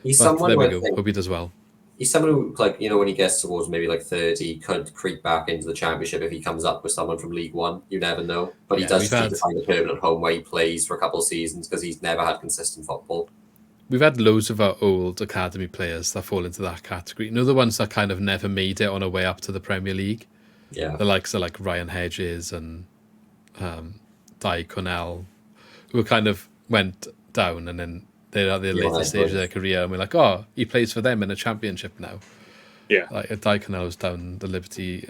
He's someone there we go. Hope he does well. He's someone who, like, you know, when he gets towards maybe like 30, could creep back into the championship if he comes up with someone from League One. You never know. But he does seem to find a permanent home where he plays for a couple of seasons because he's never had consistent football. We've had loads of our old academy players that fall into that category. You know, the ones that kind of never made it on a way up to the Premier League? Yeah. The likes of like Ryan Hedges and Di Cornell, who kind of went down and then they're at the later stage of their career and we're like, oh, he plays for them in a championship now. Yeah. Like Di Cornell was down the Liberty,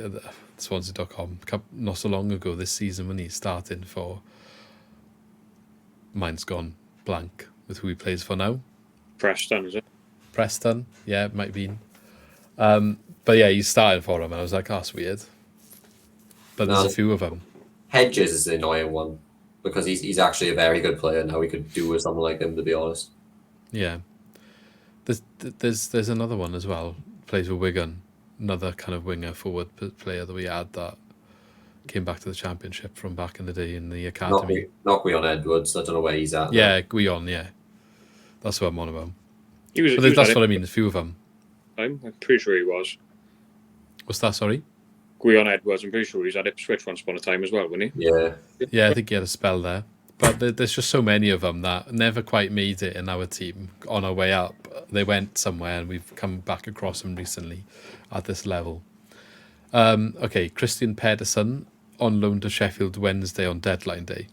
Swansea.com not so long ago this season when he's starting for, mine's gone blank with who he plays for now. Preston, is it? Preston, yeah, it might be. But yeah, he's starting for him and I was like, oh, that's weird. But there's a few of them. Hedges is the annoying one because he's actually a very good player now. We could do with someone like him, to be honest. Yeah. There's another one as well. Plays for Wigan. Another kind of winger forward player that we had that came back to the championship from back in the day in the academy. Not Guion Edwards. I don't know where he's at. Yeah, Guion, yeah. That's what I'm on about. That's what I mean, there's a few of them. I'm pretty sure he was. What's that, sorry? Guion Edwards, I'm pretty sure he's at Ipswich once upon a time as well, wasn't he? Yeah. Yeah, I think he had a spell there. But there's just so many of them that never quite made it in our team on our way up. They went somewhere and we've come back across them recently at this level. Okay, Christian Pedersen on loan to Sheffield Wednesday on deadline day.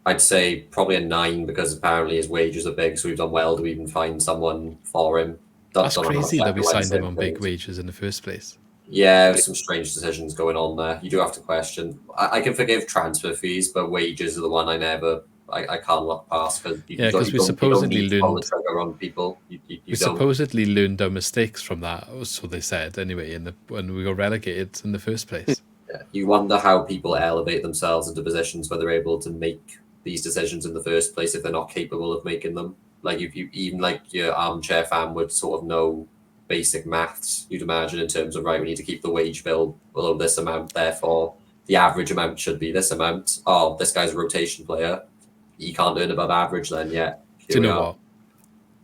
I'd say probably a 9 because apparently his wages are big, so we've done well to even find someone for him. That's crazy that we signed him on big wages in the first place. Yeah, there's some strange decisions going on there. You do have to question. I can forgive transfer fees, but wages are the one I can't look past because we supposedly learned on people. We supposedly learned our mistakes from that, so they said anyway. When we got relegated in the first place. Yeah, you wonder how people elevate themselves into positions where they're able to make these decisions in the first place if they're not capable of making them. Like if you even like your armchair fan would sort of know basic maths, you'd imagine, in terms of, right, we need to keep the wage bill below this amount, therefore the average amount should be this amount. Oh, this guy's a rotation player, he can't earn above average then yet. Do you know what?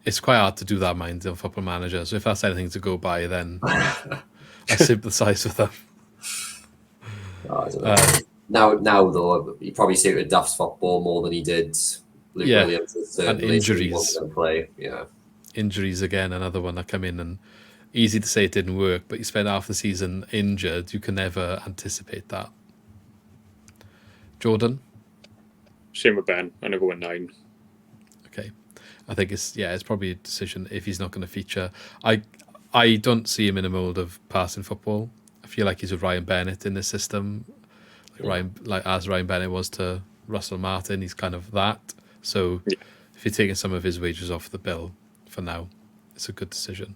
It's quite hard to do that mind on Football Manager, so if that's anything to go by, then I sympathise with them. I don't know. Now though, he probably suited Duff's football more than he did Luke Williams. And injuries. Play. Yeah. Injuries again, another one that come in, and easy to say it didn't work, but you spent half the season injured. You can never anticipate that. Jordan? Same with Ben. I'm going to go with 9. Okay. I think it's probably a decision if he's not going to feature. I don't see him in a mould of passing football. I feel like he's with Ryan Bennett in the system. As Ryan Bennett was to Russell Martin, he's kind of that. So if you're taking some of his wages off the bill for now, it's a good decision.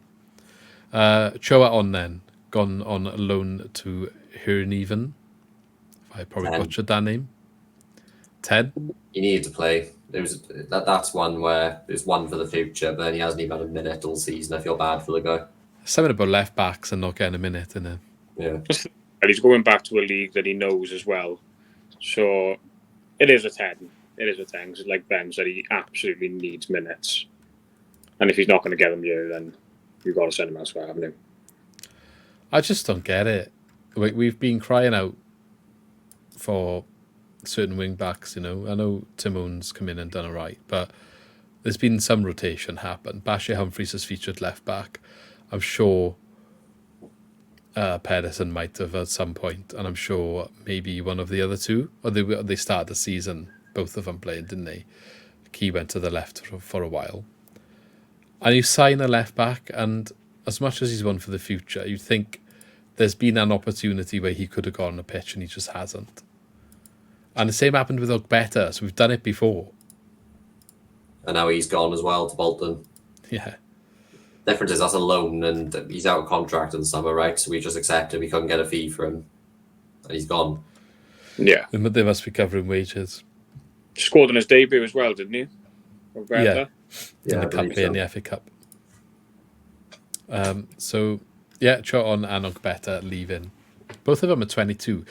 Choa on then, gone on loan to Hirneven. I probably 10. butchered that name. 10. He needed to play. That's one where it's one for the future, but then he hasn't even had a minute all season. I feel bad for the guy. Something about left backs and not getting a minute, innit? Yeah. And he's going back to a league that he knows as well. So it is a 10. It is a 10. Because like Ben said, he absolutely needs minutes. And if he's not going to get them here, then you've got to send him elsewhere, haven't you? I just don't get it. We've been crying out for certain wing backs, you know. I know Timone's come in and done all right, but there's been some rotation happen. Bashir Humphries has featured left back. I'm sure Pedersen might have at some point, and I'm sure maybe one of the other two, or they started the season, both of them played, didn't they? Key went to the left for a while. And you sign a left back, and as much as he's one for the future, you think there's been an opportunity where he could have gone on the pitch and he just hasn't. And the same happened with Ogbeta, so we've done it before. And now he's gone as well to Bolton. Yeah. Difference is that's a loan and he's out of contract in the summer, right? So we just accepted we couldn't get a fee for him. And he's gone. Yeah. They must be covering wages. Scored in his debut as well, didn't he? Yeah. Yeah, In the Cup and the FA Cup. So, yeah, Choton and Ogbeta leaving. Both of them are 22,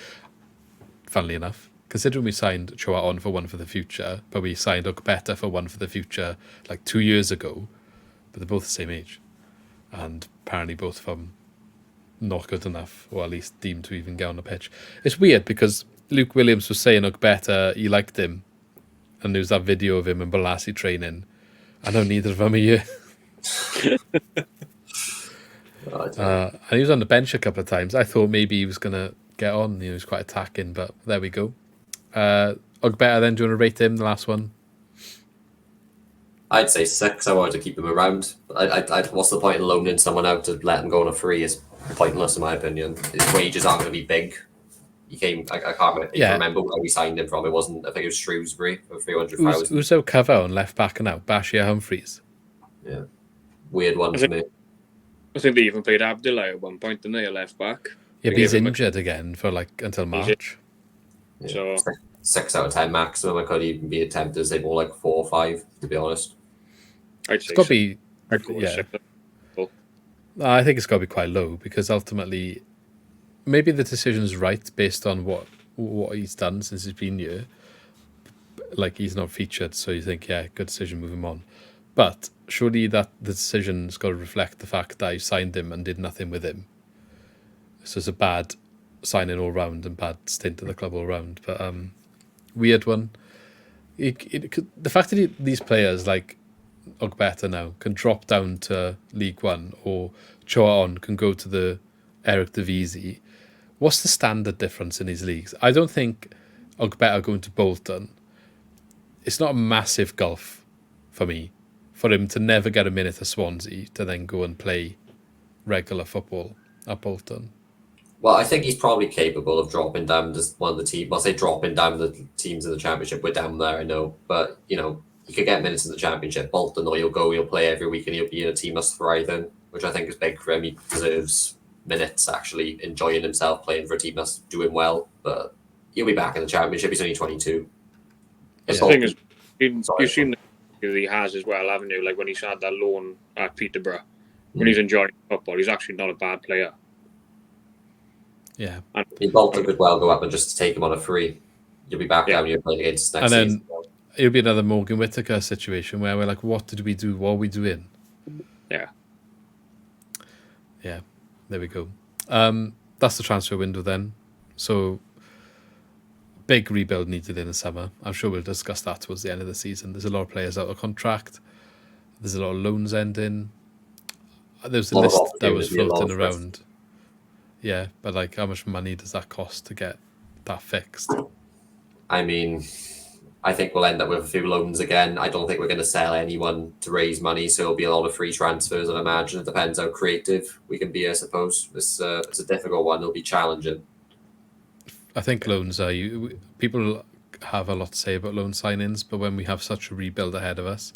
funnily enough. Considering we signed Choton for one for the future, but we signed Ogbeta for one for the future like 2 years ago, but they're both the same age. And apparently both of them not good enough, or at least deemed to even get on the pitch. It's weird because Luke Williams was saying Ogbeta, he liked him. And there was that video of him in Balassi training. I know neither of them are here. And he was on the bench a couple of times. I thought maybe he was going to get on. He was quite attacking, but there we go. Ogbeta then, do you want to rate him, the last one? I'd say 6. I wanted to keep him around. What's the point in loaning someone out to let him go on a free? Is pointless in my opinion. His wages aren't going to be big. He came. I can't remember where we signed him from. It wasn't. I think it was Shrewsbury for 300,000. Who's our cover on left back now? Bashir Humphries. Yeah, weird one for me. I think they even played Abdullah at one point, didn't they? A left back. Yeah, but he's injured again for until March. Yeah. So 6 out of 10 maximum. I could even be tempted to say more like 4 or 5. To be honest, It's got to be. yeah. I think it's got to be quite low because ultimately, maybe the decision's right based on what he's done since he's been here. Like he's not featured, so you think, yeah, good decision, move him on. But surely that the decision's got to reflect the fact that I signed him and did nothing with him. So it's a bad signing all round and bad stint at the club all round. But weird one. The fact that these players like Ogbeta now can drop down to League One or Choton can go to the Eric Divisi. What's the standard difference in these leagues? I don't think Ogbeta going to Bolton. It's not a massive gulf for me. For him to never get a minute at Swansea to then go and play regular football at Bolton. well, I think he's probably capable of dropping down to one of the teams. I'll say dropping down the teams in the Championship. We're down there, I know, but he could get minutes in the Championship. Bolton, or he'll play every week, and he'll be in a team that's thriving, which I think is big for him. He deserves minutes, actually enjoying himself playing for a team that's doing well. But he'll be back in the Championship. He's only 22. The thing is, you've seen the he has as well, haven't you? Like when he's had that loan at Peterborough, when he's enjoying football, he's actually not a bad player. Yeah. And Bolton could well go up and just take him on a free. You'll be back down here playing against next season. And then it'll be another Morgan Whittaker situation where we're like, what did we do? What are we doing? Yeah. Yeah. There we go. That's the transfer window then. So big rebuild needed in the summer. I'm sure we'll discuss that towards the end of the season. There's a lot of players out of contract. There's a lot of loans ending. There's a list that was floating around. Yeah, but like, how much money does that cost to get that fixed? I mean, I think we'll end up with a few loans again. I don't think we're going to sell anyone to raise money, so it'll be a lot of free transfers, I imagine. It depends how creative we can be, I suppose. It's a difficult one. It'll be challenging. I think loans are... People have a lot to say about loan signings, but when we have such a rebuild ahead of us,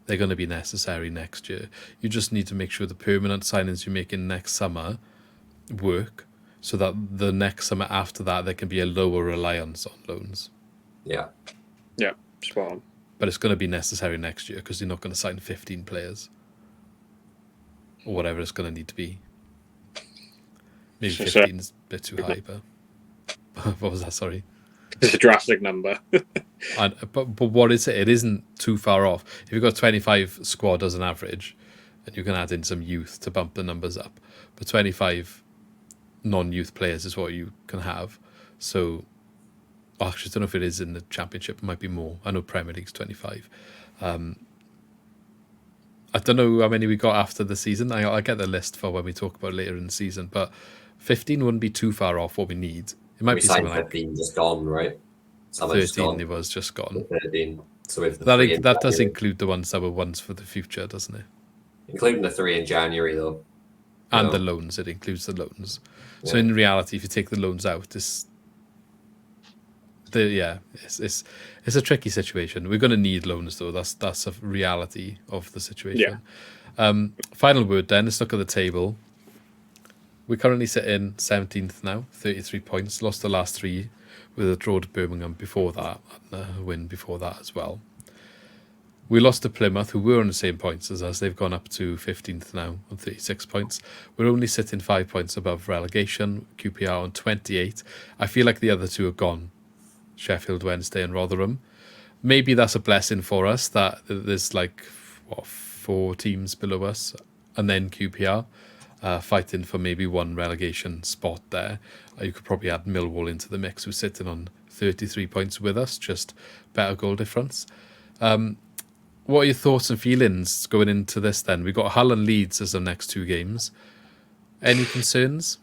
they're going to be necessary next year. You just need to make sure the permanent signings you make in next summer work, so that the next summer after that, there can be a lower reliance on loans. Yeah. Yeah, spot on. But it's going to be necessary next year because you're not going to sign 15 players or whatever it's going to need to be. Maybe 15 is a bit too high, but what was that? Sorry. It's a drastic number. But what is it? It isn't too far off. If you've got 25 squad as an average, and you can add in some youth to bump the numbers up, but 25 non-youth players is what you can have. So, actually, I don't know if it is in the Championship. It might be more. I know Premier League's 25. I don't know how many we got after the season. I'll get the list for when we talk about later in the season, but 15 wouldn't be too far off what we need. It might We be signed something like 15 just gone, right? Some are 13. just gone. It was just gone. 13. So we have the 3 in That does January. include the ones that were ones for the future, doesn't it? Including the 3 in January, though. And No. the loans. It includes the loans. So Yeah. in reality, if you take the loans out, it's a tricky situation. We're going to need loans, though. That's a reality of the situation. Final word then. Let's look at the table. We're currently sitting 17th now, 33 points. Lost the last 3 with a draw to Birmingham before that, and a win before that as well. We lost to Plymouth, who were on the same points as us. They've gone up to 15th now on 36 points. We're only sitting 5 points above relegation. QPR on 28. I feel like the other 2 are gone. Sheffield Wednesday and Rotherham. Maybe that's a blessing for us that there's 4 teams below us, and then QPR fighting for maybe 1 relegation spot there. You could probably add Millwall into the mix, who's sitting on 33 points with us, just better goal difference. What are your thoughts and feelings going into this then? We've got Hull and Leeds as the next 2 games. Any concerns?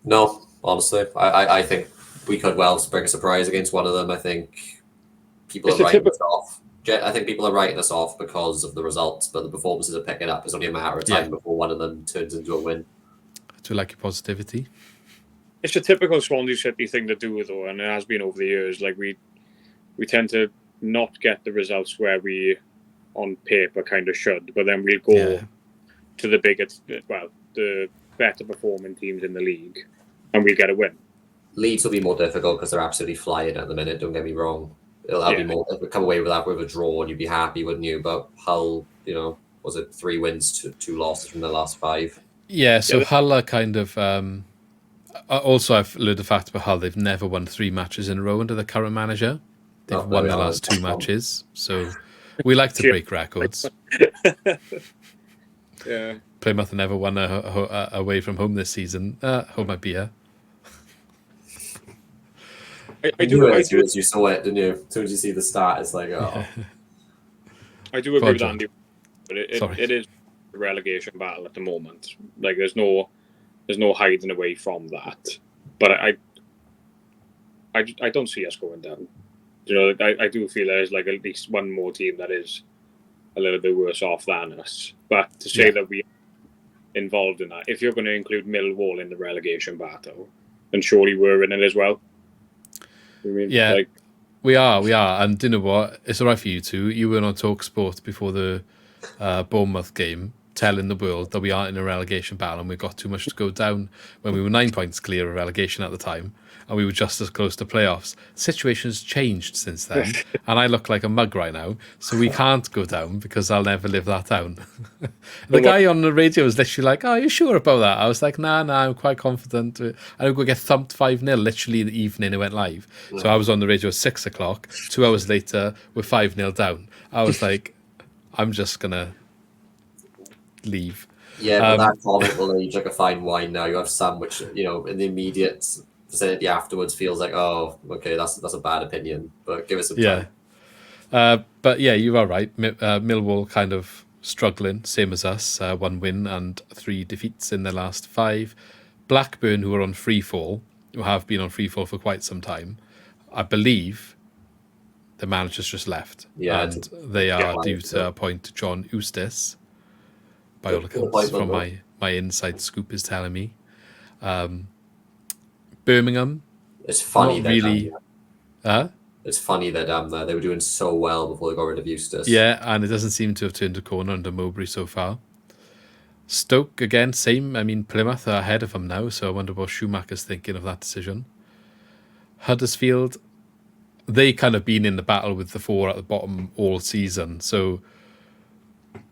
No, honestly. I think we could well bring a surprise against one of them. I think people are writing us off. I think people are writing us off because of the results, but the performances are picking up. It's only a matter of time before one of them turns into a win. Do you like your positivity? It's a typical Swansea City thing to do, though, and it has been over the years. Like we tend to not get the results where we, on paper, kind of should, but then we'll go to the the better performing teams in the league, and we'll get a win. Leeds will be more difficult because they're absolutely flying at the minute. Don't get me wrong. It'll be more. If we come away with that with a draw, and you'd be happy, wouldn't you? But Hull, was it 3 wins, 2 losses from the last 5? Yeah. So Hull are kind of. Also, I've learned the fact about Hull. They've never won 3 matches in a row under the current manager. They've won the last 2 matches. So we like to break records. Yeah. Plymouth never won away from home this season. Hold my beer. I do. As soon as you saw it, didn't you? As soon as you see the start, it's like, oh. I do agree with Andy, but it is a relegation battle at the moment. Like there's no hiding away from that. But I don't see us going down. I do feel there's like at least one more team that is a little bit worse off than us. But to say that we are involved in that, if you're going to include Millwall in the relegation battle, then surely we're in it as well. We are. And you know what? It's all right for you two. You were on TalkSport before the Bournemouth game, telling the world that we aren't in a relegation battle and we've got too much to go down when we were 9 points clear of relegation at the time and we were just as close to playoffs. Situation's changed since then and I look like a mug right now, so we can't go down because I'll never live that down. The guy on the radio was literally like, "Oh, are you sure about that?" I was like, nah, I'm quite confident. I'm going to get thumped 5-0 literally the evening it went live. So I was on the radio at 6 o'clock. 2 hours later, we're 5-0 down. I was like, I'm just going to leave. Yeah, but that comment will age like a fine wine now. You have some which, in the immediate vicinity afterwards feels like, oh, okay, that's a bad opinion, but give us some time. But yeah, you are right. Millwall kind of struggling, same as us. 1 win and 3 defeats in their last 5. Blackburn, who are on free fall, who have been on free fall for quite some time, I believe the manager's just left. Yeah, and they are due to appoint John Eustace, by all accounts, from my inside scoop is telling me. Birmingham. It's funny that really. It's funny that they were doing so well before they got rid of Eustace. Yeah, and it doesn't seem to have turned a corner under Mowbray so far. Stoke again, same. I mean, Plymouth are ahead of them now, so I wonder what Schumacher's thinking of that decision. Huddersfield, they kind of been in the battle with the 4 at the bottom all season, so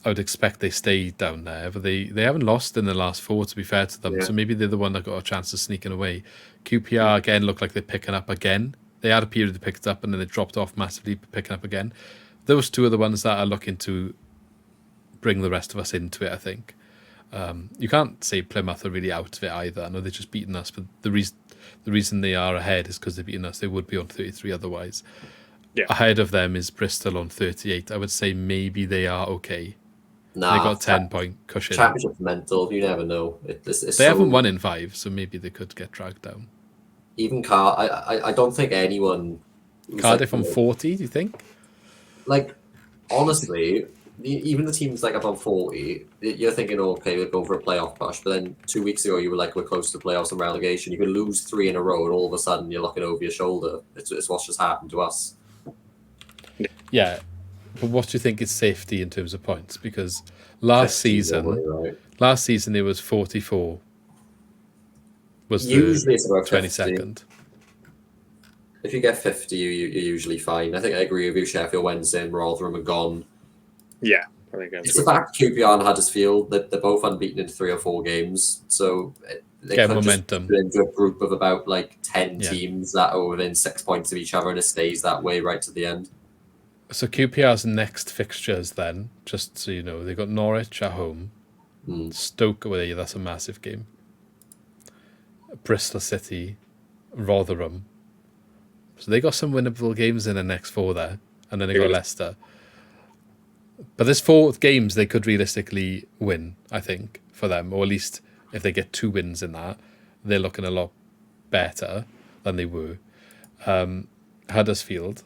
I would expect they stay down there, but they haven't lost in the last 4, to be fair to them. So maybe they're the one that got a chance of sneaking away. QPR again look like they're picking up again. They had a period they picked up and then they dropped off massively, picking up again. Those 2 are the ones that are looking to bring the rest of us into it, I think. You can't say Plymouth are really out of it either. I know they're just beating us, but the reason they are ahead is because they're beating us. They would be on 33 otherwise. Ahead of them is Bristol on 38. I would say maybe they are okay. Nah, They got 10-point cushion. Championship's mental. You never know. They haven't won in 5, so maybe they could get dragged down. Even I don't think anyone. Cardiff on 40, do you think? Like, honestly, even the teams like above 40, you're thinking, okay, we're going for a playoff push. But then 2 weeks ago, you were like, we're close to playoffs and relegation. You could lose 3 in a row, and all of a sudden, you're looking over your shoulder. It's what's just happened to us. Yeah. But what do you think is safety in terms of points? Because last season it was 44. Was usually it's about 22nd. If you get 50, you're usually fine. I think I agree with you. Sheffield Wednesday and Rotherham are gone. Yeah, I think it's the fact QPR and Huddersfield that they're both unbeaten in 3 or 4 games, so they get could momentum. just into a group of about like 10 teams that are within 6 points of each other, and it stays that way right to the end. So QPR's next fixtures then, just so you know, they got Norwich at home, Stoke away. That's a massive game. Bristol City, Rotherham. So they got some winnable games in the next 4 there, and then they got Leicester. But there's 4 games they could realistically win, I think, for them, or at least if they get 2 wins in that, they're looking a lot better than they were. Huddersfield,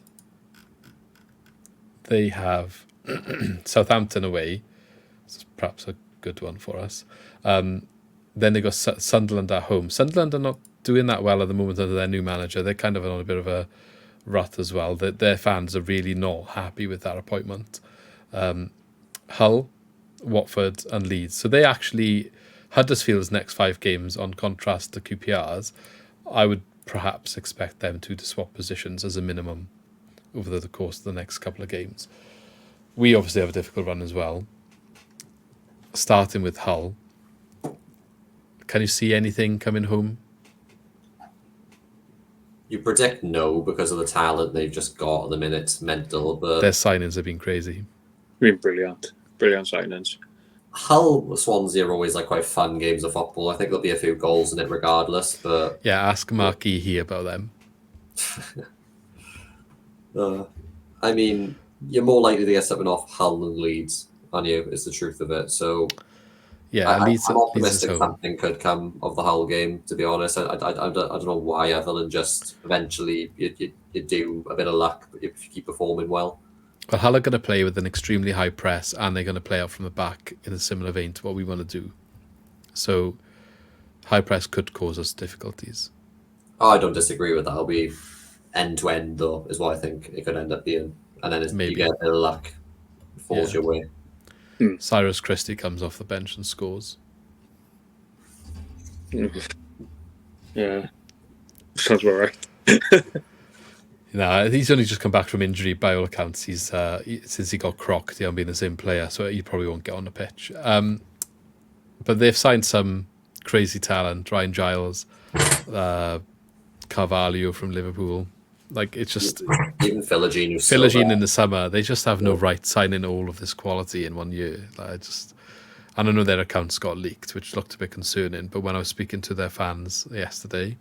they have Southampton away, it's perhaps a good one for us. Then they got Sunderland at home. Sunderland are not doing that well at the moment under their new manager. They're kind of on a bit of a rut as well. Their fans are really not happy with that appointment. Hull, Watford and Leeds. So they actually, Huddersfield's next 5 games, on contrast to QPR's, I would perhaps expect them to swap positions as a minimum over the course of the next couple of games. We obviously have a difficult run as well. Starting with Hull, can you see anything coming home? You predict no because of the talent they've just got at the minute. It's mental, but their signings have been crazy. Been brilliant signings. Hull, Swansea are always like quite fun games of football. I think there'll be a few goals in it regardless. But yeah, ask Mark Ehe about them. I mean, you're more likely to get something off Hull than Leeds, aren't you? Is the truth of it. So yeah, I'm optimistic something could come of the Hull game. To be honest, I don't know why, other than just eventually you do a bit of luck if you keep performing well. Well, Hull are going to play with an extremely high press, and they're going to play out from the back in a similar vein to what we want to do. So high press could cause us difficulties. Oh, I don't disagree with that. It'll be end to end, though, is what I think it could end up being. And then you get a bit of luck, it falls your way. Cyrus Christie comes off the bench and scores. Yeah, sounds about right. No, he's only just come back from injury by all accounts. He's since he got crocked, he hasn't been the same player, so he probably won't get on the pitch. But they've signed some crazy talent: Ryan Giles, Carvalho from Liverpool. Like, it's just even Philogene in the summer. They just have no right signing all of this quality in 1 year. Like, and I know their accounts got leaked, which looked a bit concerning. But when I was speaking to their fans yesterday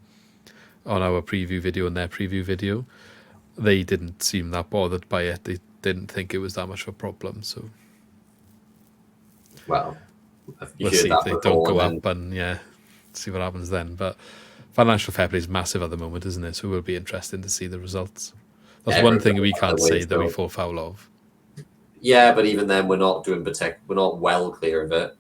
on our preview video and their preview video, they didn't seem that bothered by it. They didn't think it was that much of a problem. So, well, we'll see if they don't go up and see what happens then. But financial fair play is massive at the moment, isn't it? So it will be interesting to see the results. That's one thing we can't say that we fall foul of. Yeah, but even then, we're not we're not well clear of it.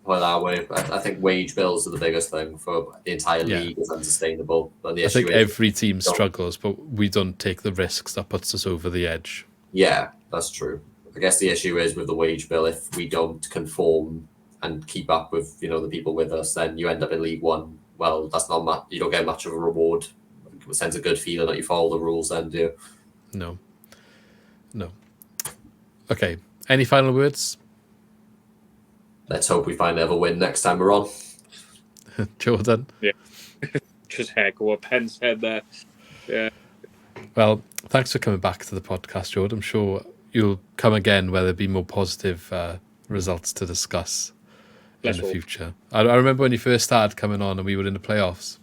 Well, are we? I think wage bills are the biggest thing for the entire league. Is unsustainable. And the issue think every team struggles, but we don't take the risks that puts us over the edge. Yeah, that's true. I guess the issue is with the wage bill. If we don't conform and keep up with the people with us, then you end up in League One. Well, that's not much. You don't get much of a reward. It sends a good feeling that you follow the rules. Then, do you? No. Okay. Any final words? Let's hope we finally have a win next time we're on. Jordan? Yeah. Just echo what Penn said there. Yeah. Well, thanks for coming back to the podcast, Jordan. I'm sure you'll come again where there'll be more positive results to discuss in the future. I remember when you first started coming on and we were in the playoffs.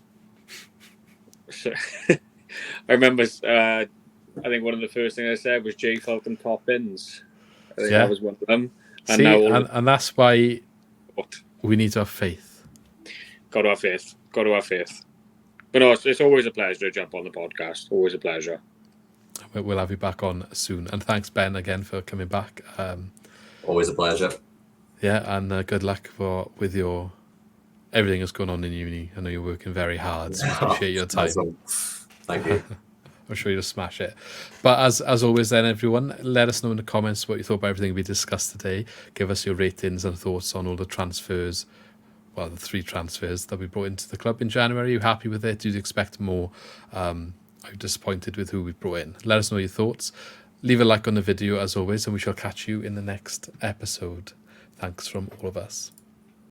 I remember I think one of the first things I said was J Falcon Poppins. I think Yeah. that was one of them. And See, now and that's why what? we need to have faith. Got to have faith. Got to have faith. But no, it's always a pleasure to jump on the podcast. Always a pleasure. We'll have you back on soon. And thanks, Ben, again for coming back. Always a pleasure. Yeah, and good luck with your everything that's going on in uni. I know you're working very hard, so appreciate your time. Nice one. Thank you. I'm sure you'll smash it. But as always then, everyone, let us know in the comments what you thought about everything we discussed today. Give us your ratings and thoughts on all the transfers, well, the 3 transfers that we brought into the club in January. Are you happy with it? Do you expect more? Are you disappointed with who we brought in? Let us know your thoughts. Leave a like on the video as always, and we shall catch you in the next episode. Thanks from all of us.